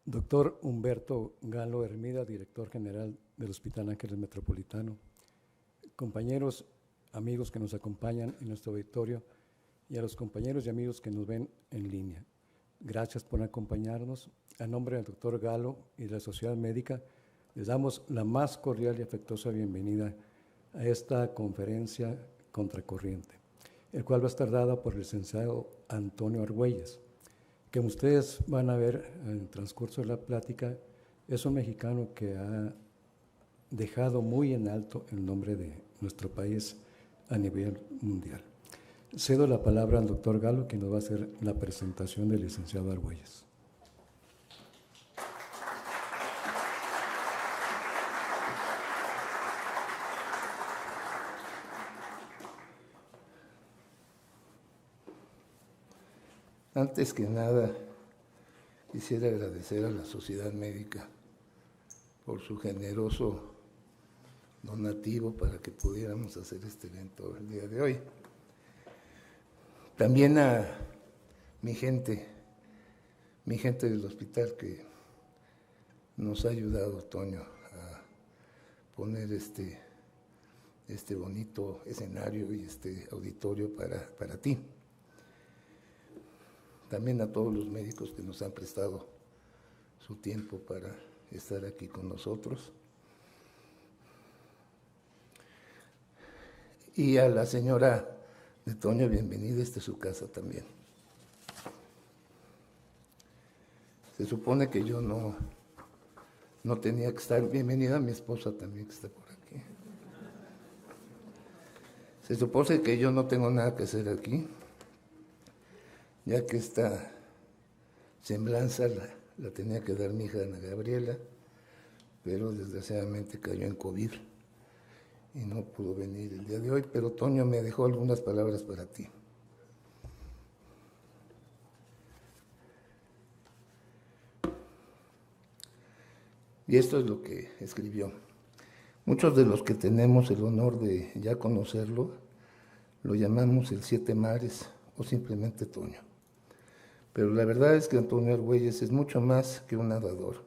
Doctor Humberto Galo Hermida, director general del Hospital Ángeles Metropolitano, compañeros, amigos que nos acompañan en nuestro auditorio y a los compañeros y amigos que nos ven en línea. Gracias por acompañarnos. A nombre del doctor Galo y de la Sociedad Médica, les damos la más cordial y afectuosa bienvenida a esta conferencia Contracorriente, el cual va a estar dada por el licenciado Antonio Argüelles, que ustedes van a ver en el transcurso de la plática. Es un mexicano que ha dejado muy en alto el nombre de nuestro país a nivel mundial. Cedo la palabra al doctor Galo, que nos va a hacer la presentación del licenciado Argüelles. Antes que nada, quisiera agradecer a la Sociedad Médica por su generoso donativo para que pudiéramos hacer este evento el día de hoy. También a mi gente del hospital que nos ha ayudado, Toño, a poner este bonito escenario y este auditorio para ti. También a todos los médicos que nos han prestado su tiempo para estar aquí con nosotros. Y a la señora de Toño, bienvenida, esta es su casa también. Se supone que yo no tenía que estar, bienvenida a mi esposa también que está por aquí. Se supone que yo no tengo nada que hacer aquí, ya que esta semblanza la tenía que dar mi hija Ana Gabriela, pero desgraciadamente cayó en COVID y no pudo venir el día de hoy, pero Toño me dejó algunas palabras para ti. Y esto es lo que escribió. Muchos de los que tenemos el honor de ya conocerlo, lo llamamos el Siete Mares o simplemente Toño. Pero la verdad es que Antonio Argüelles es mucho más que un nadador.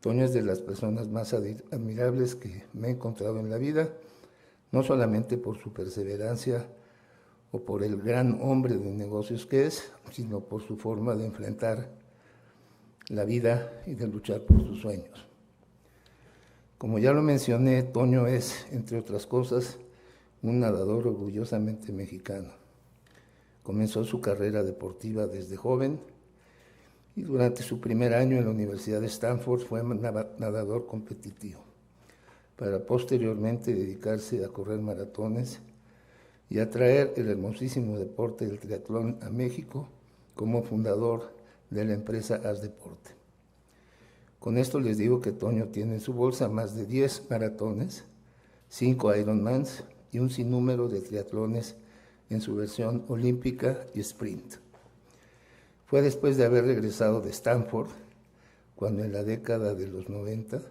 Toño es de las personas más admirables que me he encontrado en la vida, no solamente por su perseverancia o por el gran hombre de negocios que es, sino por su forma de enfrentar la vida y de luchar por sus sueños. Como ya lo mencioné, Toño es, entre otras cosas, un nadador orgullosamente mexicano. Comenzó su carrera deportiva desde joven y durante su primer año en la Universidad de Stanford fue nadador competitivo, para posteriormente dedicarse a correr maratones y a traer el hermosísimo deporte del triatlón a México como fundador de la empresa Haz Deporte. Con esto les digo que Toño tiene en su bolsa más de 10 maratones, 5 Ironmans y un sinnúmero de triatlones en su versión olímpica y sprint. Fue después de haber regresado de Stanford, cuando en la década de los 90,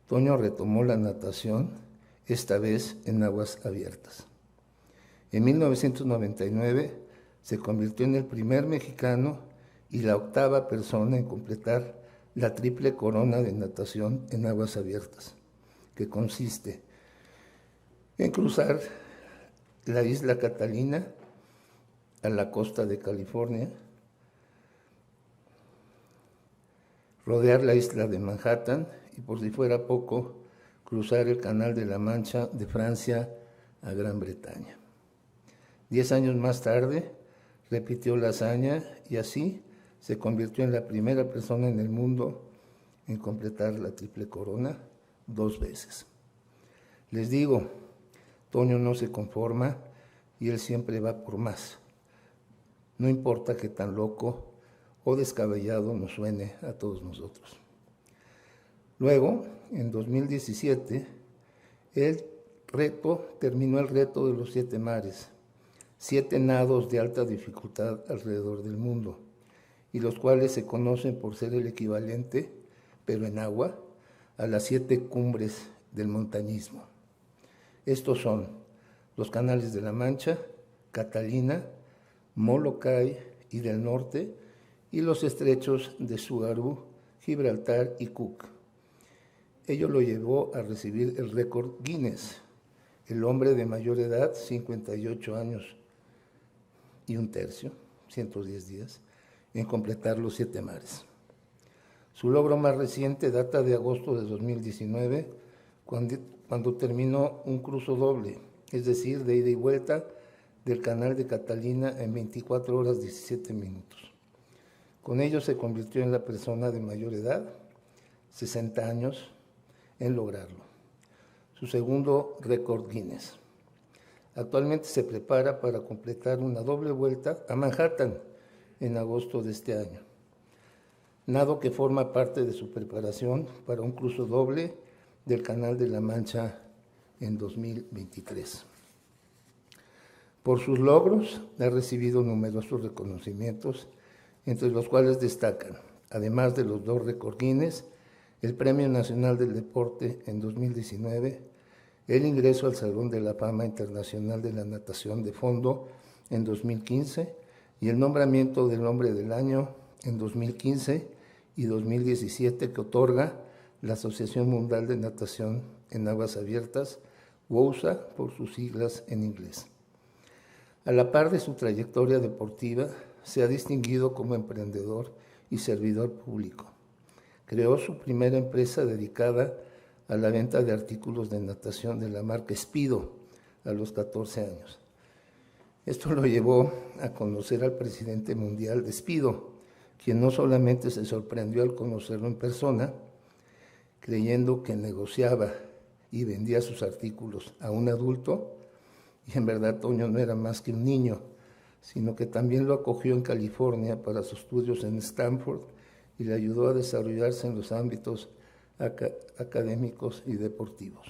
Toño retomó la natación, esta vez en aguas abiertas. En 1999 se convirtió en el primer mexicano y la octava persona en completar la triple corona de natación en aguas abiertas, que consiste en cruzar la isla Catalina a la costa de California, rodear la isla de Manhattan y, por si fuera poco, cruzar el Canal de la Mancha de Francia a Gran Bretaña. 10 años más tarde repitió la hazaña y así se convirtió en la primera persona en el mundo en completar la triple corona 2 veces. Les digo, Toño no se conforma y él siempre va por más. No importa qué tan loco o descabellado nos suene a todos nosotros. Luego, en 2017, terminó el reto de los 7 mares, 7 nados de alta dificultad alrededor del mundo, y los cuales se conocen por ser el equivalente, pero en agua, a las 7 cumbres del montañismo. Estos son los canales de la Mancha, Catalina, Molokai y del Norte, y los estrechos de Sugarú, Gibraltar y Cook. Ello lo llevó a recibir el récord Guinness, el hombre de mayor edad, 58 años y un tercio, 110 días, en completar los 7 mares. Su logro más reciente data de agosto de 2019, cuando terminó un cruzo doble, es decir, de ida y vuelta del Canal de Catalina en 24 horas 17 minutos. Con ello se convirtió en la persona de mayor edad, 60 años, en lograrlo. Su segundo récord Guinness. Actualmente se prepara para completar una doble vuelta a Manhattan en agosto de este año. Nado que forma parte de su preparación para un cruzo doble del Canal de la Mancha en 2023. Por sus logros ha recibido numerosos reconocimientos, entre los cuales destacan, además de los 2 récord Guinness, el Premio Nacional del Deporte en 2019, el ingreso al Salón de la Fama Internacional de la Natación de Fondo en 2015 y el nombramiento del Hombre del Año en 2015 y 2017 que otorga la Asociación Mundial de Natación en Aguas Abiertas, WOSA por sus siglas en inglés. A la par de su trayectoria deportiva, se ha distinguido como emprendedor y servidor público. Creó su primera empresa dedicada a la venta de artículos de natación de la marca Speedo a los 14 años. Esto lo llevó a conocer al presidente mundial de Speedo, quien no solamente se sorprendió al conocerlo en persona, creyendo que negociaba y vendía sus artículos a un adulto, y en verdad Toño no era más que un niño, sino que también lo acogió en California para sus estudios en Stanford y le ayudó a desarrollarse en los ámbitos académicos y deportivos.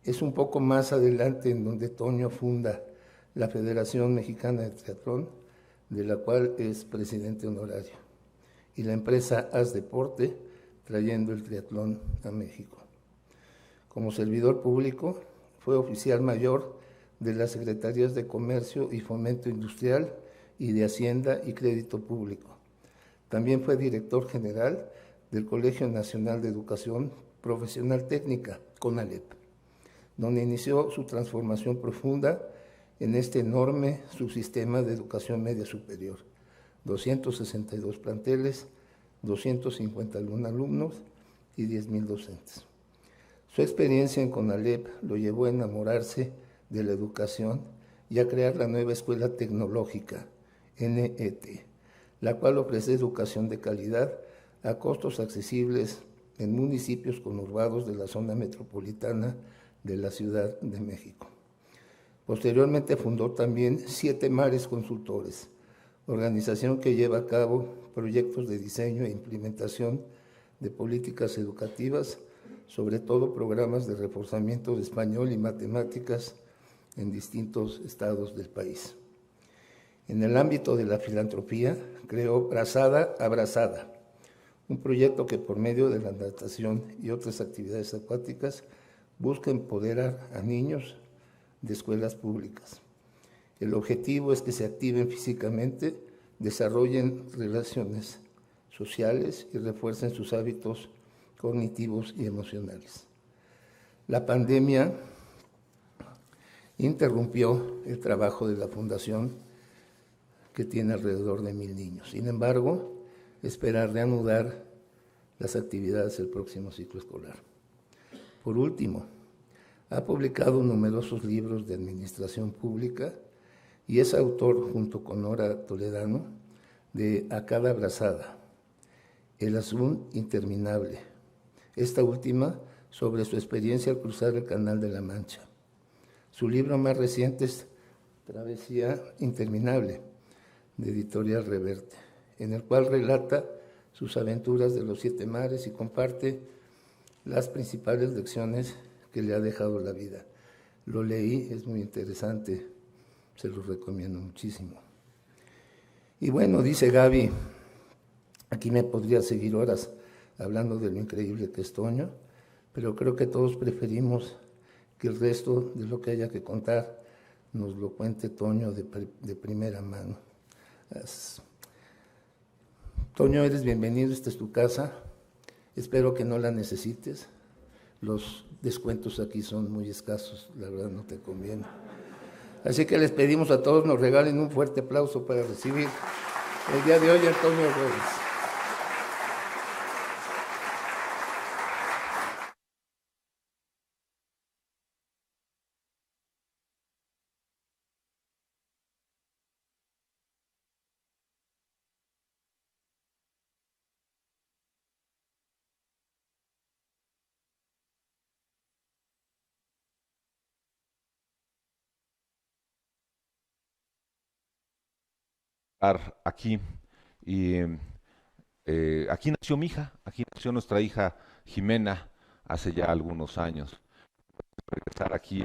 Es un poco más adelante en donde Toño funda la Federación Mexicana de Triatlón, de la cual es presidente honorario, y la empresa Haz Deporte, trayendo el triatlón a México. Como servidor público, fue oficial mayor de las Secretarías de Comercio y Fomento Industrial y de Hacienda y Crédito Público. También fue director general del Colegio Nacional de Educación Profesional Técnica, CONALEP, donde inició su transformación profunda en este enorme subsistema de educación media superior. 262 planteles, 251 alumnos y 10,000 docentes. Su experiencia en CONALEP lo llevó a enamorarse de la educación y a crear la nueva Escuela Tecnológica, NET, la cual ofrece educación de calidad a costos accesibles en municipios conurbados de la zona metropolitana de la Ciudad de México. Posteriormente fundó también 7 Mares Consultores, organización que lleva a cabo proyectos de diseño e implementación de políticas educativas, sobre todo programas de reforzamiento de español y matemáticas en distintos estados del país. En el ámbito de la filantropía, creó Brazada Abrazada, un proyecto que por medio de la natación y otras actividades acuáticas busca empoderar a niños de escuelas públicas. El objetivo es que se activen físicamente, desarrollen relaciones sociales y refuercen sus hábitos cognitivos y emocionales. La pandemia interrumpió el trabajo de la fundación, que tiene alrededor de 1,000 niños. Sin embargo, espera reanudar las actividades el próximo ciclo escolar. Por último, ha publicado numerosos libros de administración pública y es autor, junto con Nora Toledano, de A cada abrazada, El azul interminable, esta última sobre su experiencia al cruzar el Canal de la Mancha. Su libro más reciente es Travesía interminable, de Editorial Reverte, en el cual relata sus aventuras de los 7 mares y comparte las principales lecciones que le ha dejado la vida. Lo leí, es muy interesante, se lo recomiendo muchísimo. Y bueno, dice Gaby, aquí me podría seguir horas hablando de lo increíble que es Toño, pero creo que todos preferimos que el resto de lo que haya que contar nos lo cuente Toño de primera mano. Toño, eres bienvenido, esta es tu casa. Espero que no la necesites. Los descuentos aquí son muy escasos, la verdad no te conviene. Así que les pedimos a todos nos regalen un fuerte aplauso para recibir el día de hoy a Antonio Reyes. Aquí y aquí nació mi hija, aquí nació nuestra hija Jimena hace ya algunos años. Estar aquí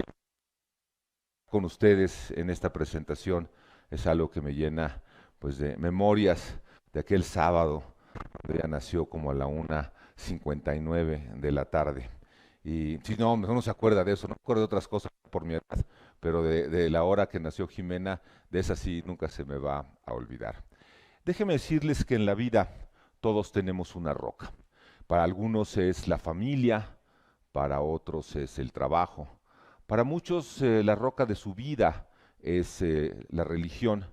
con ustedes en esta presentación es algo que me llena pues de memorias de aquel sábado, cuando ella nació como a la 1:59 de la tarde. Y si no, no se acuerda de eso, no me acuerdo de otras cosas por mi edad, pero de la hora que nació Jimena, de esa sí nunca se me va a olvidar. Déjenme decirles que en la vida todos tenemos una roca. Para algunos es la familia, para otros es el trabajo, para muchos la roca de su vida es la religión,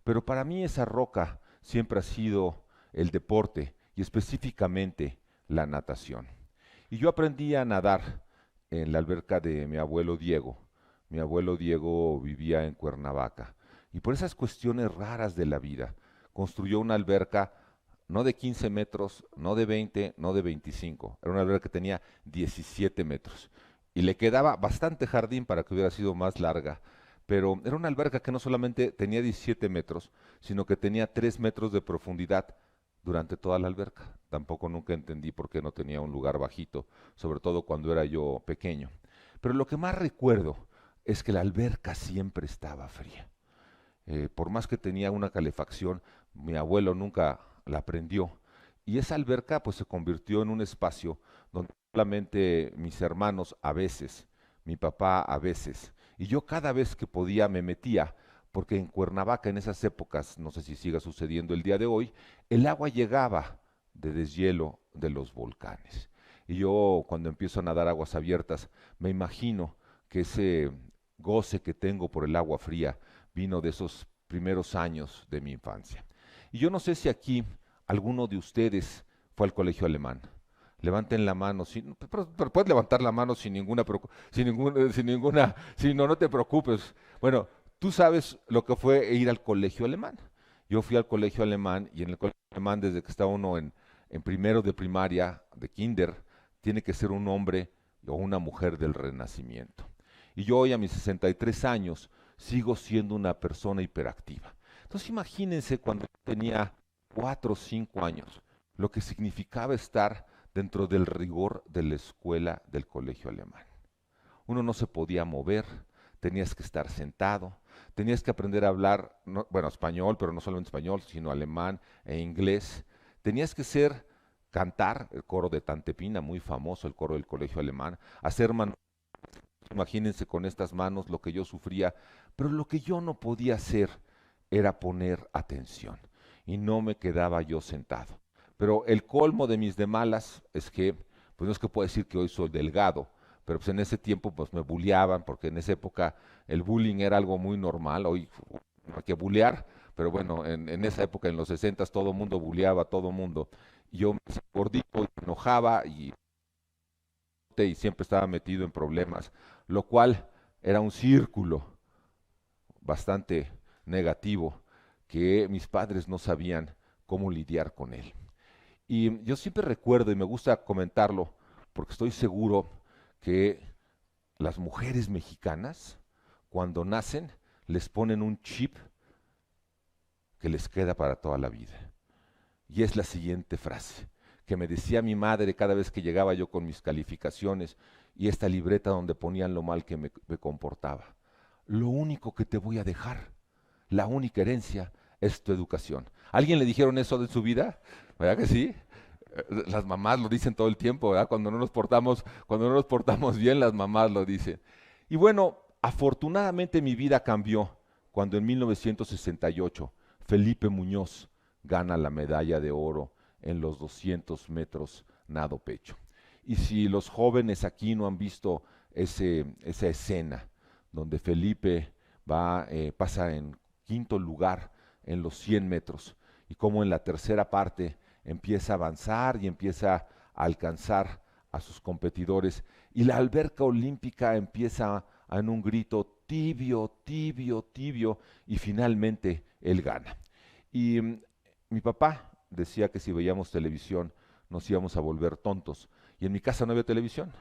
pero para mí esa roca siempre ha sido el deporte y específicamente la natación. Y yo aprendí a nadar en la alberca de mi abuelo Diego. Mi abuelo Diego vivía en Cuernavaca y por esas cuestiones raras de la vida construyó una alberca no de 15 metros, no de 20, no de 25. Era una alberca que tenía 17 metros. Y le quedaba bastante jardín para que hubiera sido más larga. Pero era una alberca que no solamente tenía 17 metros, sino que tenía 3 metros de profundidad durante toda la alberca. Tampoco nunca entendí por qué no tenía un lugar bajito, sobre todo cuando era yo pequeño. Pero lo que más recuerdo es que la alberca siempre estaba fría. Por más que tenía una calefacción, mi abuelo nunca la prendió. Y esa alberca pues se convirtió en un espacio donde solamente mis hermanos a veces, mi papá a veces, y yo cada vez que podía me metía, porque en Cuernavaca en esas épocas, no sé si siga sucediendo el día de hoy, el agua llegaba de deshielo de los volcanes. Y yo cuando empiezo a nadar aguas abiertas, me imagino que ese goce que tengo por el agua fría vino de esos primeros años de mi infancia. Y yo no sé si aquí alguno de ustedes fue al colegio alemán. Levanten la mano, pero puedes levantar la mano sin no, no te preocupes. Bueno, tú sabes lo que fue ir al colegio alemán. Yo fui al colegio alemán y en el colegio alemán desde que está uno en primero de primaria, de kinder, tiene que ser un hombre o una mujer del Renacimiento. Y yo hoy a mis 63 años sigo siendo una persona hiperactiva. Entonces imagínense cuando tenía 4 o 5 años, lo que significaba estar dentro del rigor de la escuela del colegio alemán. Uno no se podía mover, tenías que estar sentado, tenías que aprender a hablar, no, bueno, español, pero no solamente español, sino alemán e inglés. Tenías que cantar, el coro de Tantepina, muy famoso, el coro del colegio alemán, hacer manualidades. Imagínense con estas manos lo que yo sufría, pero lo que yo no podía hacer era poner atención y no me quedaba yo sentado. Pero el colmo de mis de malas es que, pues no es que puedo decir que hoy soy delgado, pero pues en ese tiempo pues me bulleaban, porque en esa época el bullying era algo muy normal, hoy no hay que bullear, pero bueno, en esa época, en los 60 todo el mundo bulleaba a todo el mundo. Y yo me hacía gordito y me enojaba y siempre estaba metido en problemas, lo cual era un círculo bastante negativo que mis padres no sabían cómo lidiar con él. Y yo siempre recuerdo, y me gusta comentarlo, porque estoy seguro que las mujeres mexicanas, cuando nacen, les ponen un chip que les queda para toda la vida. Y es la siguiente frase, que me decía mi madre cada vez que llegaba yo con mis calificaciones y esta libreta donde ponían lo mal que me comportaba. Lo único que te voy a dejar, la única herencia, es tu educación. ¿A alguien le dijeron eso de su vida? ¿Verdad que sí? Las mamás lo dicen todo el tiempo, ¿verdad? Cuando no nos portamos bien, las mamás lo dicen. Y bueno, afortunadamente mi vida cambió cuando en 1968 Felipe Muñoz gana la medalla de oro en los 200 metros nado pecho. Y si los jóvenes aquí no han visto esa escena donde Felipe pasa en quinto lugar en los 100 metros y cómo en la tercera parte empieza a avanzar y empieza a alcanzar a sus competidores y la alberca olímpica empieza en un grito tibio, tibio, tibio y finalmente él gana. Y mi papá decía que si veíamos televisión nos íbamos a volver tontos y en mi casa no había televisión.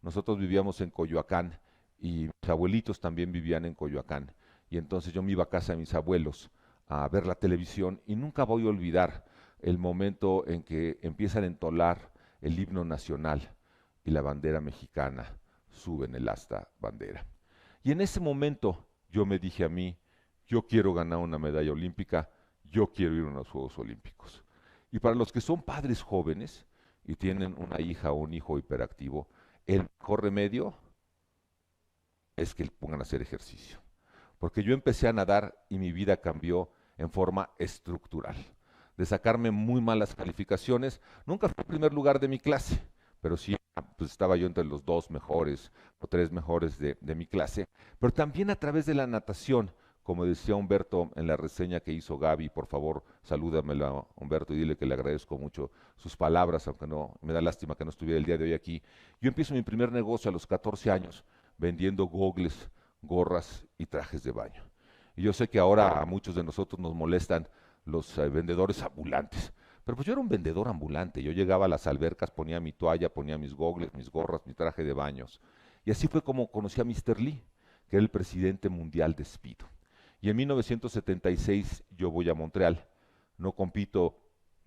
Nosotros vivíamos en Coyoacán y mis abuelitos también vivían en Coyoacán y entonces yo me iba a casa de mis abuelos a ver la televisión y nunca voy a olvidar el momento en que empiezan a entonar el himno nacional y la bandera mexicana sube en el asta bandera. Y en ese momento yo me dije a mí, yo quiero ganar una medalla olímpica, yo quiero ir a los Juegos Olímpicos. Y para los que son padres jóvenes y tienen una hija o un hijo hiperactivo, el mejor remedio es que pongan a hacer ejercicio. Porque yo empecé a nadar y mi vida cambió en forma estructural. De sacarme muy malas calificaciones, nunca fui el primer lugar de mi clase, pero sí pues estaba yo entre los 2 mejores o 3 mejores de mi clase, pero también a través de la natación, como decía Humberto en la reseña que hizo Gaby, por favor, salúdamela Humberto y dile que le agradezco mucho sus palabras, aunque no, me da lástima que no estuviera el día de hoy aquí. Yo empiezo mi primer negocio a los 14 años, vendiendo gogles, gorras y trajes de baño. Y yo sé que ahora a muchos de nosotros nos molestan los vendedores ambulantes, pero pues yo era un vendedor ambulante. Yo llegaba a las albercas, ponía mi toalla, ponía mis gogles, mis gorras, mi traje de baños. Y así fue como conocí a Mr. Lee, que era el presidente mundial de Speedo. Y en 1976 yo voy a Montreal, no compito,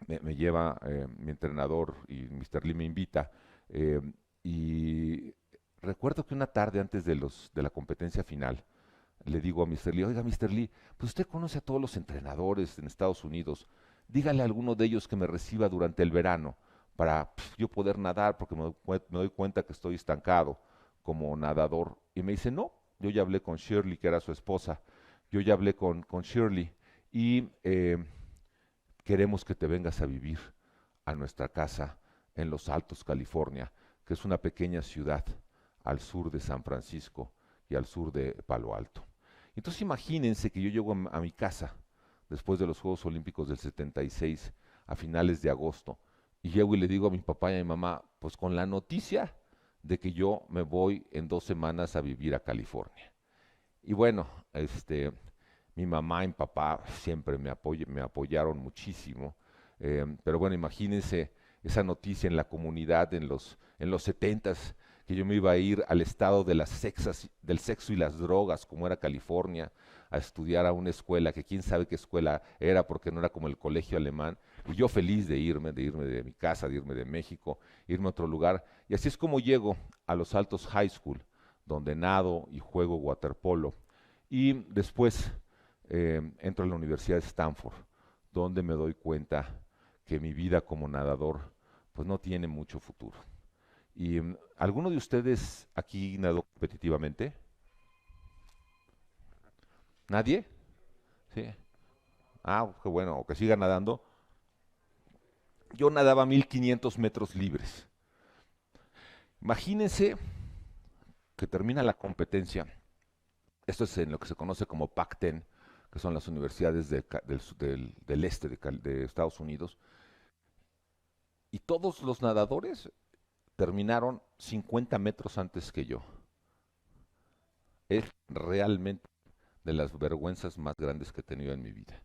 me lleva mi entrenador y Mr. Lee me invita. Y recuerdo que una tarde antes de la competencia final, le digo a Mr. Lee, oiga Mr. Lee, pues usted conoce a todos los entrenadores en Estados Unidos, dígale a alguno de ellos que me reciba durante el verano para yo poder nadar porque me doy cuenta que estoy estancado como nadador. Y me dice, no, yo ya hablé con Shirley, que era su esposa, yo ya hablé con Shirley y queremos que te vengas a vivir a nuestra casa en Los Altos, California, que es una pequeña ciudad al sur de San Francisco y al sur de Palo Alto. Entonces imagínense que yo llego a mi casa después de los Juegos Olímpicos del 76 a finales de agosto y llego y le digo a mi papá y a mi mamá, pues con la noticia de que yo me voy en 2 semanas a vivir a California. Y bueno, mi mamá y mi papá siempre me apoyaron muchísimo, pero bueno, imagínense esa noticia en la comunidad en los 70s, que yo me iba a ir al estado del sexo y las drogas, como era California, a estudiar a una escuela, que quién sabe qué escuela era, porque no era como el colegio alemán, y yo feliz de irme de mi casa, de irme de México, irme a otro lugar, y así es como llego a Los Altos High School, donde nado y juego waterpolo, y después entro a la Universidad de Stanford, donde me doy cuenta que mi vida como nadador pues no tiene mucho futuro. ¿Y alguno de ustedes aquí nadó competitivamente? ¿Nadie? Sí. Ah, qué bueno, o que siga nadando. Yo nadaba 1500 metros libres. Imagínense que termina la competencia. Esto es en lo que se conoce como Pac-10, que son las universidades del este de Estados Unidos. Y todos los nadadores terminaron 50 metros antes que yo. Es realmente de las vergüenzas más grandes que he tenido en mi vida.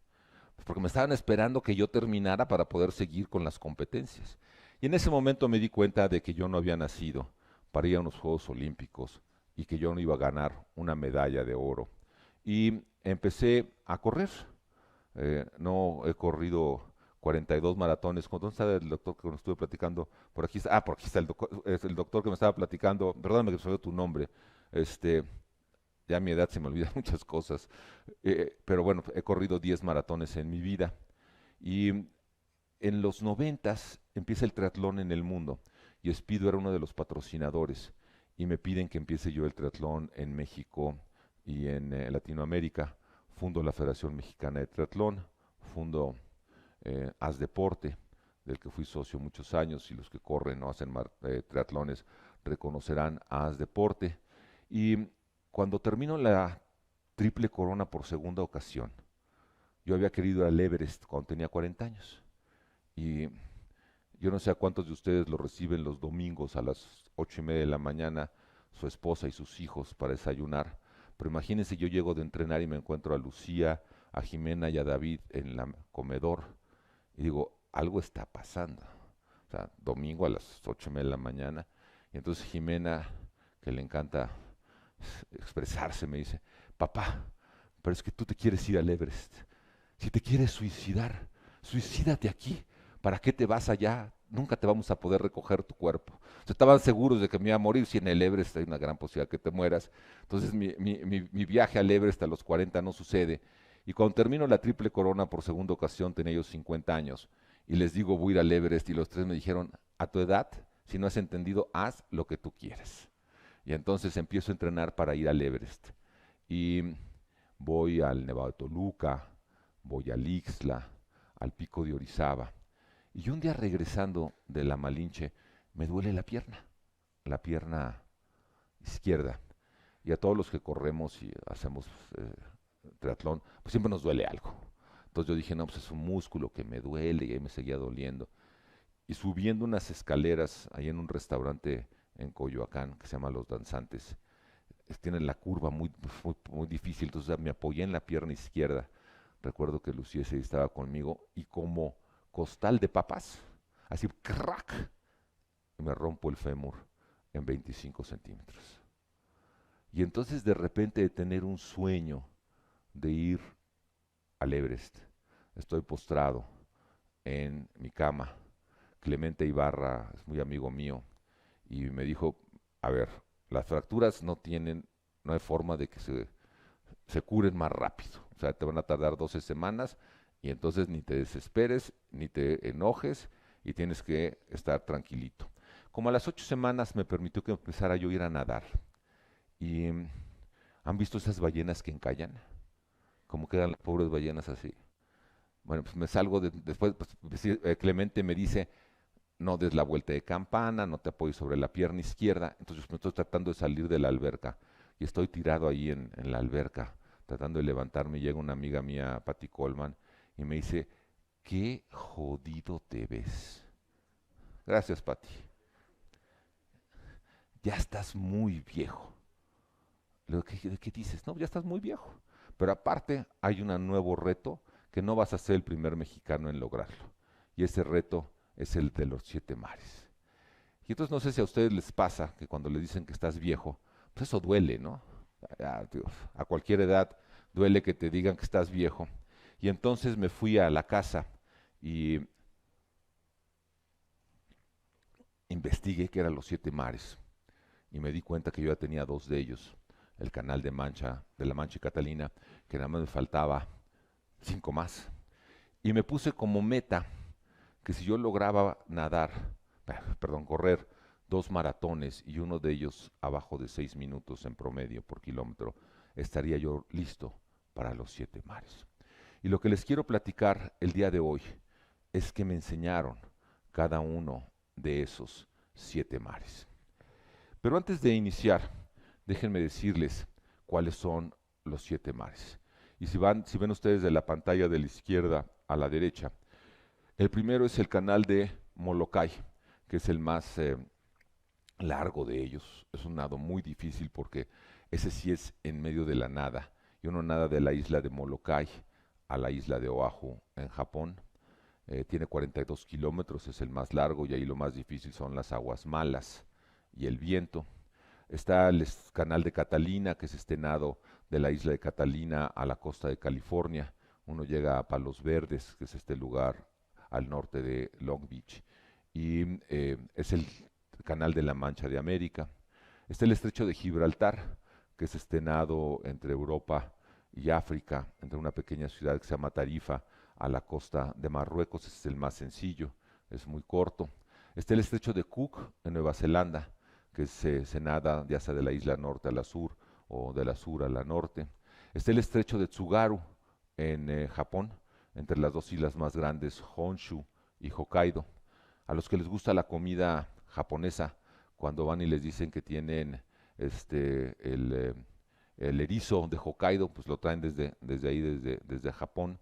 Porque me estaban esperando que yo terminara para poder seguir con las competencias. Y en ese momento me di cuenta de que yo no había nacido para ir a unos Juegos Olímpicos y que yo no iba a ganar una medalla de oro. Y empecé a correr. No he corrido 42 maratones. ¿Dónde está el doctor que nos estuve platicando? Por aquí está, por aquí está es el doctor que me estaba platicando. Perdóname que se me dio tu nombre. Ya a mi edad se me olvidan muchas cosas. Pero bueno, he corrido 10 maratones en mi vida. Y en los 90s empieza el triatlón en el mundo. Y Speedo era uno de los patrocinadores. Y me piden que empiece yo el triatlón en México y en Latinoamérica. Fundo la Federación Mexicana de Triatlón. Fundo Haz Deporte, del que fui socio muchos años, y los que corren o hacen triatlones reconocerán a Haz Deporte. Y cuando termino la triple corona por segunda ocasión, yo había querido ir al Everest cuando tenía 40 años. Y yo no sé a cuántos de ustedes lo reciben los domingos a las 8:30 de la mañana, su esposa y sus hijos para desayunar. Pero imagínense, yo llego de entrenar y me encuentro a Lucía, a Jimena y a David en el comedor. Y digo, algo está pasando. O sea, domingo a las 8:30 de la mañana. Y entonces Jimena, que le encanta expresarse, me dice, papá, pero es que tú te quieres ir al Everest. Si te quieres suicidar, suicídate aquí. ¿Para qué te vas allá? Nunca te vamos a poder recoger tu cuerpo. O sea, estaban seguros de que me iba a morir. Si en el Everest hay una gran posibilidad que te mueras. Entonces mi viaje al Everest a los 40 no sucede. Y cuando termino la triple corona por segunda ocasión, tenía yo 50 años. Y les digo, voy a ir al Everest. Y los tres me dijeron, a tu edad, si no has entendido, haz lo que tú quieres. Y entonces empiezo a entrenar para ir al Everest. Y voy al Nevado de Toluca, voy al Ixtla, al Pico de Orizaba. Y un día regresando de la Malinche, me duele la pierna izquierda. Y a todos los que corremos y hacemos triatlón, pues siempre nos duele algo. Entonces yo dije, no, pues es un músculo que me duele, y ahí me seguía doliendo. Y subiendo unas escaleras ahí en un restaurante en Coyoacán que se llama Los Danzantes, tienen la curva muy difícil, entonces me apoyé en la pierna izquierda. Recuerdo que Lucía ese día estaba conmigo y como costal de papas, así, crack, y me rompo el fémur en 25 centímetros. Y entonces de repente de tener un sueño de ir al Everest, estoy postrado en mi cama. Clemente Ibarra es muy amigo mío y me dijo, a ver, las fracturas no hay forma de que se curen más rápido. O sea, te van a tardar 12 semanas y entonces ni te desesperes, ni te enojes y tienes que estar tranquilito. Como a las 8 semanas me permitió que empezara yo a ir a nadar. Y ¿han visto esas ballenas que encallan? ¿Cómo quedan las pobres ballenas así? Bueno, pues me salgo después, pues, Clemente me dice, no des la vuelta de campana, no te apoyes sobre la pierna izquierda. Entonces me estoy tratando de salir de la alberca y estoy tirado ahí en la alberca, tratando de levantarme. Llega una amiga mía, Patty Coleman, y me dice, qué jodido te ves. Gracias, Patty. Ya estás muy viejo. ¿Qué dices? No, ya estás muy viejo. Pero aparte hay un nuevo reto que no vas a ser el primer mexicano en lograrlo. Y ese reto es el de los 7 mares. Y entonces no sé si a ustedes les pasa que cuando les dicen que estás viejo, pues eso duele, ¿no? A cualquier edad duele que te digan que estás viejo. Y entonces me fui a la casa y investigué qué eran los 7 mares. Y me di cuenta que yo ya tenía 2 de ellos. El canal de la Mancha y Catalina, que nada más me faltaba 5 más. Y me puse como meta que si yo lograba correr 2 maratones y uno de ellos abajo de 6 minutos en promedio por kilómetro, estaría yo listo para los 7 mares. Y lo que les quiero platicar el día de hoy es que me enseñaron cada uno de esos 7 mares. Pero antes de iniciar, déjenme decirles cuáles son los 7 mares. Y si ven ustedes de la pantalla de la izquierda a la derecha, el primero es el canal de Molokai, que es el más largo de ellos. Es un nado muy difícil porque ese sí es en medio de la nada. Y uno nada de la isla de Molokai a la isla de Oahu en Japón. Tiene 42 kilómetros, es el más largo y ahí lo más difícil son las aguas malas y el viento. Está el canal de Catalina, que es este nado de la isla de Catalina a la costa de California. Uno llega a Palos Verdes, que es este lugar al norte de Long Beach. Y es el canal de la Mancha de América. Está el estrecho de Gibraltar, que es este nado entre Europa y África, entre una pequeña ciudad que se llama Tarifa, a la costa de Marruecos. Ese es el más sencillo, es muy corto. Está el estrecho de Cook en Nueva Zelanda, que se nada ya sea de la isla norte a la sur o de la sur a la norte. Está el estrecho de Tsugaru en Japón, entre las dos islas más grandes, Honshu y Hokkaido. A los que les gusta la comida japonesa, cuando van y les dicen que tienen este, el erizo de Hokkaido, pues lo traen desde ahí, desde Japón.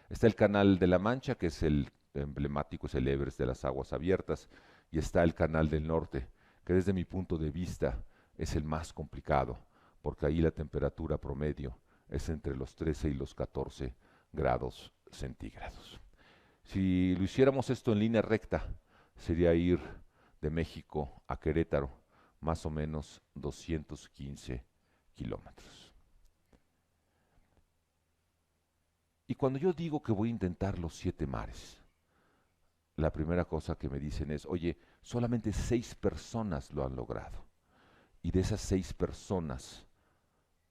Está el Canal de la Mancha, que es el emblemático, es el Everest de las aguas abiertas, y está el Canal del Norte, que desde mi punto de vista es el más complicado, porque ahí la temperatura promedio es entre los 13 y los 14 grados centígrados. Si lo hiciéramos esto en línea recta, sería ir de México a Querétaro, más o menos 215 kilómetros. Y cuando yo digo que voy a intentar los 7 mares, la primera cosa que me dicen es, oye, solamente 6 personas lo han logrado. Y de esas 6 personas,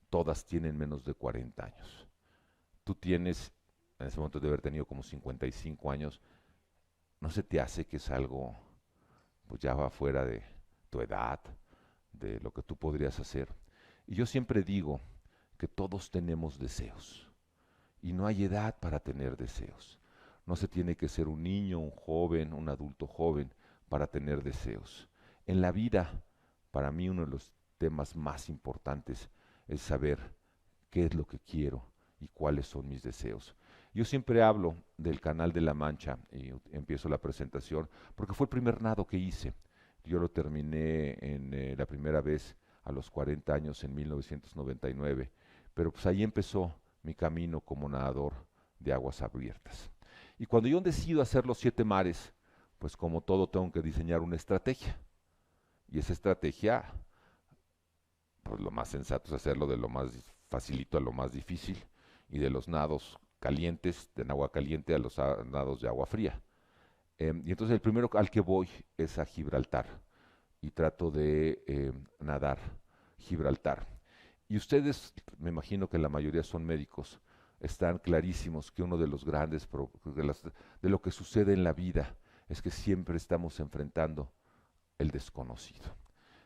todas tienen menos de 40 años. Tú tienes, en ese momento de haber tenido como 55 años, ¿no se te hace que es algo, pues ya va fuera de tu edad, de lo que tú podrías hacer? Y yo siempre digo que todos tenemos deseos y no hay edad para tener deseos. No se tiene que ser un niño, un joven, un adulto joven para tener deseos. En la vida, para mí uno de los temas más importantes es saber qué es lo que quiero y cuáles son mis deseos. Yo siempre hablo del Canal de la Mancha y empiezo la presentación porque fue el primer nado que hice. Yo lo terminé la primera vez a los 40 años en 1999, pero pues ahí empezó mi camino como nadador de aguas abiertas. Y cuando yo decido hacer los 7 mares, pues como todo tengo que diseñar una estrategia. Y esa estrategia, pues lo más sensato es hacerlo de lo más facilito a lo más difícil y de los nados calientes, de agua caliente a los nados de agua fría. Y entonces el primero al que voy es a Gibraltar y trato de nadar Gibraltar. Y ustedes, me imagino que la mayoría son médicos, están clarísimos que uno de los grandes de lo que sucede en la vida es que siempre estamos enfrentando el desconocido.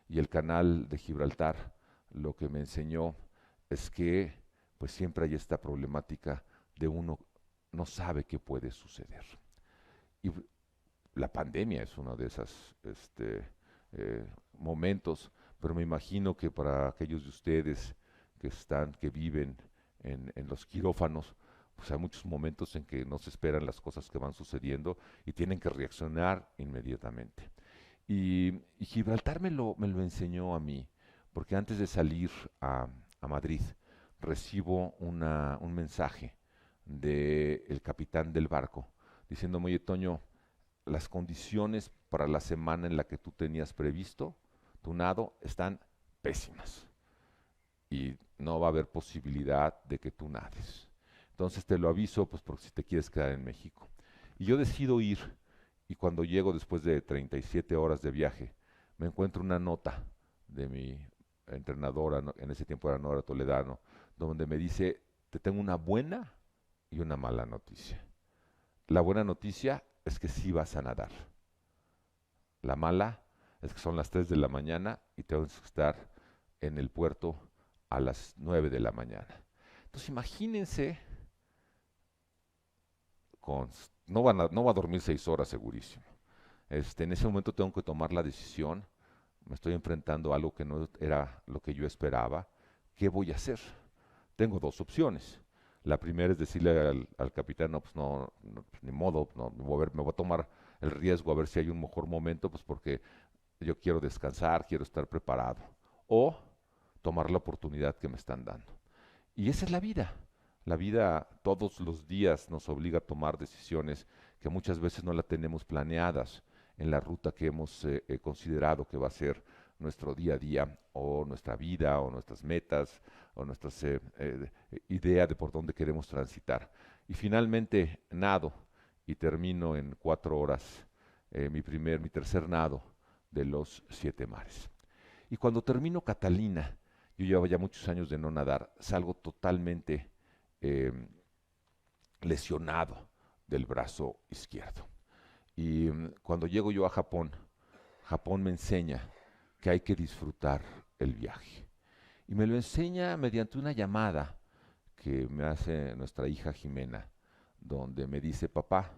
Y el Canal de Gibraltar lo que me enseñó es que pues siempre hay esta problemática de uno no sabe qué puede suceder. Y la pandemia es uno de esos momentos, pero me imagino que para aquellos de ustedes que viven en los quirófanos, pues hay muchos momentos en que no se esperan las cosas que van sucediendo y tienen que reaccionar inmediatamente. Y Gibraltar me lo enseñó a mí, porque antes de salir a Madrid recibo un mensaje del capitán del barco diciéndome, oye Toño, las condiciones para la semana en la que tú tenías previsto tu nado están pésimas y no va a haber posibilidad de que tú nades. Entonces te lo aviso, pues porque si te quieres quedar en México. Y yo decido ir, y cuando llego después de 37 horas de viaje, me encuentro una nota de mi entrenadora, en ese tiempo era Nora Toledano, donde me dice, te tengo una buena y una mala noticia. La buena noticia es que sí vas a nadar. La mala es que son las 3 de la mañana y tengo que estar en el puerto a las 9 de la mañana. Entonces imagínense, no va a dormir 6 horas segurísimo. En ese momento tengo que tomar la decisión, me estoy enfrentando a algo que no era lo que yo esperaba. ¿Qué voy a hacer? Tengo 2 opciones. La primera es decirle al capitán, no, pues no, pues ni modo, no, me voy a tomar el riesgo a ver si hay un mejor momento, pues porque yo quiero descansar, quiero estar preparado. O tomar la oportunidad que me están dando. Y esa es la vida. La vida todos los días nos obliga a tomar decisiones que muchas veces no la tenemos planeadas en la ruta que hemos considerado que va a ser nuestro día a día o nuestra vida o nuestras metas o nuestra idea de por dónde queremos transitar. Y finalmente nado y termino en 4 horas mi tercer nado de los 7 mares. Y cuando termino Catalina, yo llevaba ya muchos años de no nadar, salgo totalmente lesionado del brazo izquierdo. Y cuando llego yo a Japón, Japón me enseña que hay que disfrutar el viaje. Y me lo enseña mediante una llamada que me hace nuestra hija Jimena, donde me dice: papá,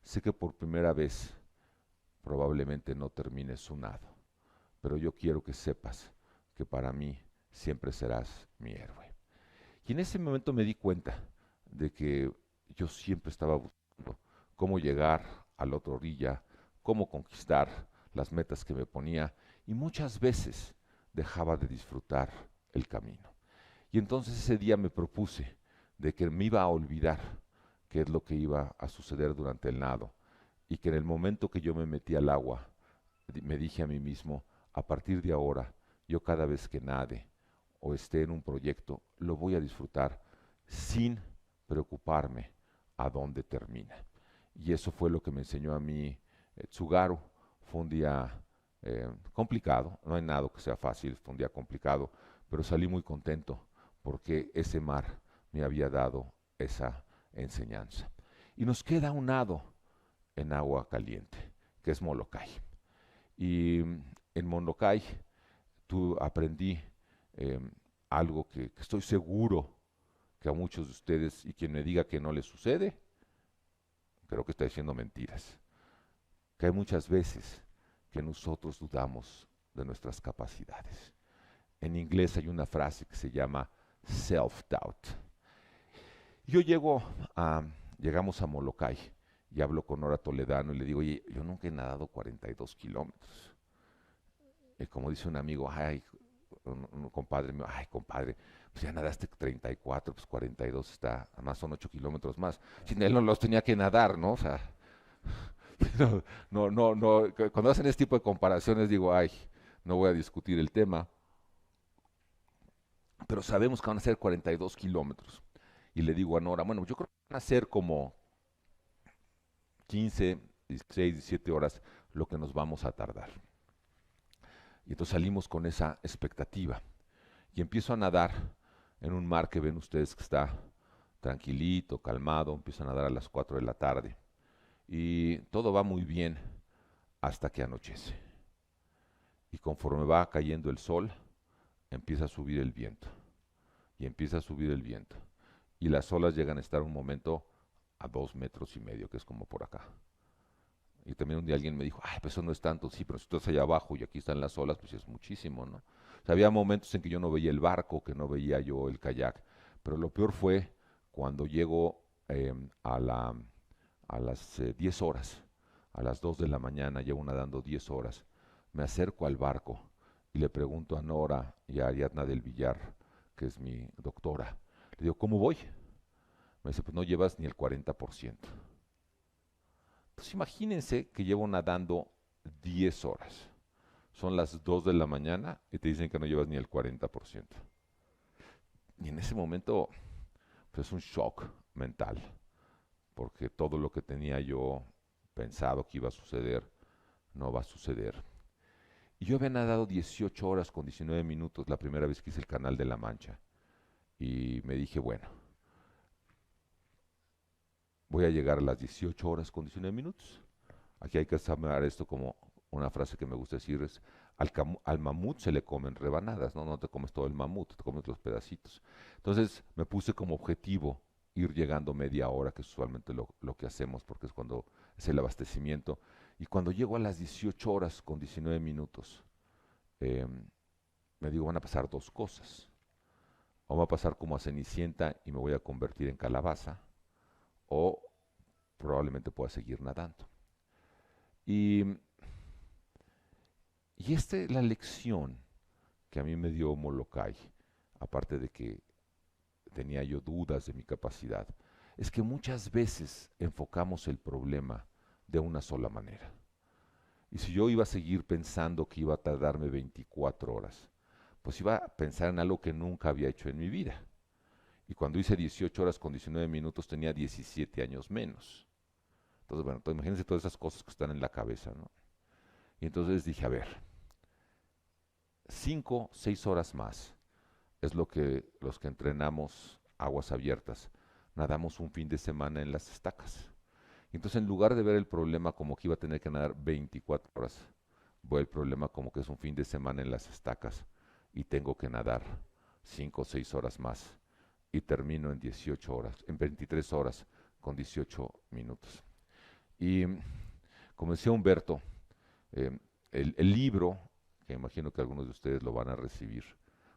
sé que por primera vez probablemente no termines su nado, pero yo quiero que sepas que para mí siempre serás mi héroe. Y en ese momento me di cuenta de que yo siempre estaba buscando cómo llegar a la otra orilla, cómo conquistar las metas que me ponía, y muchas veces dejaba de disfrutar el camino. Y entonces ese día me propuse de que me iba a olvidar qué es lo que iba a suceder durante el nado, y que en el momento que yo me metí al agua, me dije a mí mismo: a partir de ahora, yo cada vez que nade o esté en un proyecto, lo voy a disfrutar sin preocuparme a dónde termina. Y eso fue lo que me enseñó a mí Tsugaru. Fue un día complicado, no hay nada que sea fácil, fue un día complicado, pero salí muy contento porque ese mar me había dado esa enseñanza. Y nos queda un nado en agua caliente, que es Molokai. Y en Molokai aprendí eh, algo que estoy seguro que a muchos de ustedes, y quien me diga que no les sucede, creo que está diciendo mentiras. Que hay muchas veces que nosotros dudamos de nuestras capacidades. En inglés hay una frase que se llama self-doubt. Yo llegamos a Molokai y hablo con Nora Toledano y le digo: oye, yo nunca he nadado 42 kilómetros. Y como dice un amigo: ay, un compadre mío, ay, compadre, pues ya nadaste 34, pues 42 está, además son 8 kilómetros más. Sin él no los tenía que nadar, ¿no? O sea, no, cuando hacen este tipo de comparaciones digo: ay, no voy a discutir el tema, pero sabemos que van a ser 42 kilómetros. Y le digo a Nora: bueno, yo creo que van a ser como 15, 16, 17 horas lo que nos vamos a tardar. Y entonces salimos con esa expectativa. Y empiezo a nadar en un mar que ven ustedes que está tranquilito, calmado. Empiezo a nadar a las 4 de la tarde. Y todo va muy bien hasta que anochece. Y conforme va cayendo el sol, empieza a subir el viento. Y empieza a subir el viento. Y las olas llegan a estar un momento a 2,5 metros, que es como por acá. Y también un día alguien me dijo: ay, pues eso no es tanto. Sí, pero si estás allá abajo y aquí están las olas, pues es muchísimo, ¿no? O sea, había momentos en que yo no veía el barco, que no veía yo el kayak. Pero lo peor fue cuando llego a las 10 horas, a las 2 de la mañana, llevo nadando 10 horas. Me acerco al barco y le pregunto a Nora y a Ariadna del Villar, que es mi doctora. Le digo: ¿cómo voy? Me dice: pues no llevas ni el 40%. Entonces imagínense que llevo nadando 10 horas. Son las 2 de la mañana y te dicen que no llevas ni el 40%. Y en ese momento, pues es un shock mental, porque todo lo que tenía yo pensado que iba a suceder, no va a suceder. Y yo había nadado 18 horas con 19 minutos la primera vez que hice el Canal de la Mancha. Y me dije: bueno, voy a llegar a las 18 horas con 19 minutos. Aquí hay que examinar esto como una frase que me gusta decir: es, al mamut se le comen rebanadas, ¿no? No te comes todo el mamut, te comes los pedacitos. Entonces me puse como objetivo ir llegando media hora, que es usualmente lo que hacemos, porque es cuando es el abastecimiento. Y cuando llego a las 18 horas con 19 minutos, me digo: van a pasar dos cosas. O va a pasar como a Cenicienta y me voy a convertir en calabaza, o probablemente pueda seguir nadando. Y, y esta es la lección que a mí me dio Molokai, aparte de que tenía yo dudas de mi capacidad, es que muchas veces enfocamos el problema de una sola manera. Y si yo iba a seguir pensando que iba a tardarme 24 horas, pues iba a pensar en algo que nunca había hecho en mi vida. Y cuando hice 18 horas con 19 minutos tenía 17 años menos. Entonces, bueno, imagínense todas esas cosas que están en la cabeza, ¿no? Y entonces dije: a ver, 5, 6 horas más es lo que los que entrenamos aguas abiertas nadamos un fin de semana en las estacas. Y entonces, en lugar de ver el problema como que iba a tener que nadar 24 horas, veo el problema como que es un fin de semana en las estacas y tengo que nadar 5 o 6 horas más y termino en 18 horas, en 23 horas con 18 minutos. Y como decía Humberto, el libro, que imagino que algunos de ustedes lo van a recibir,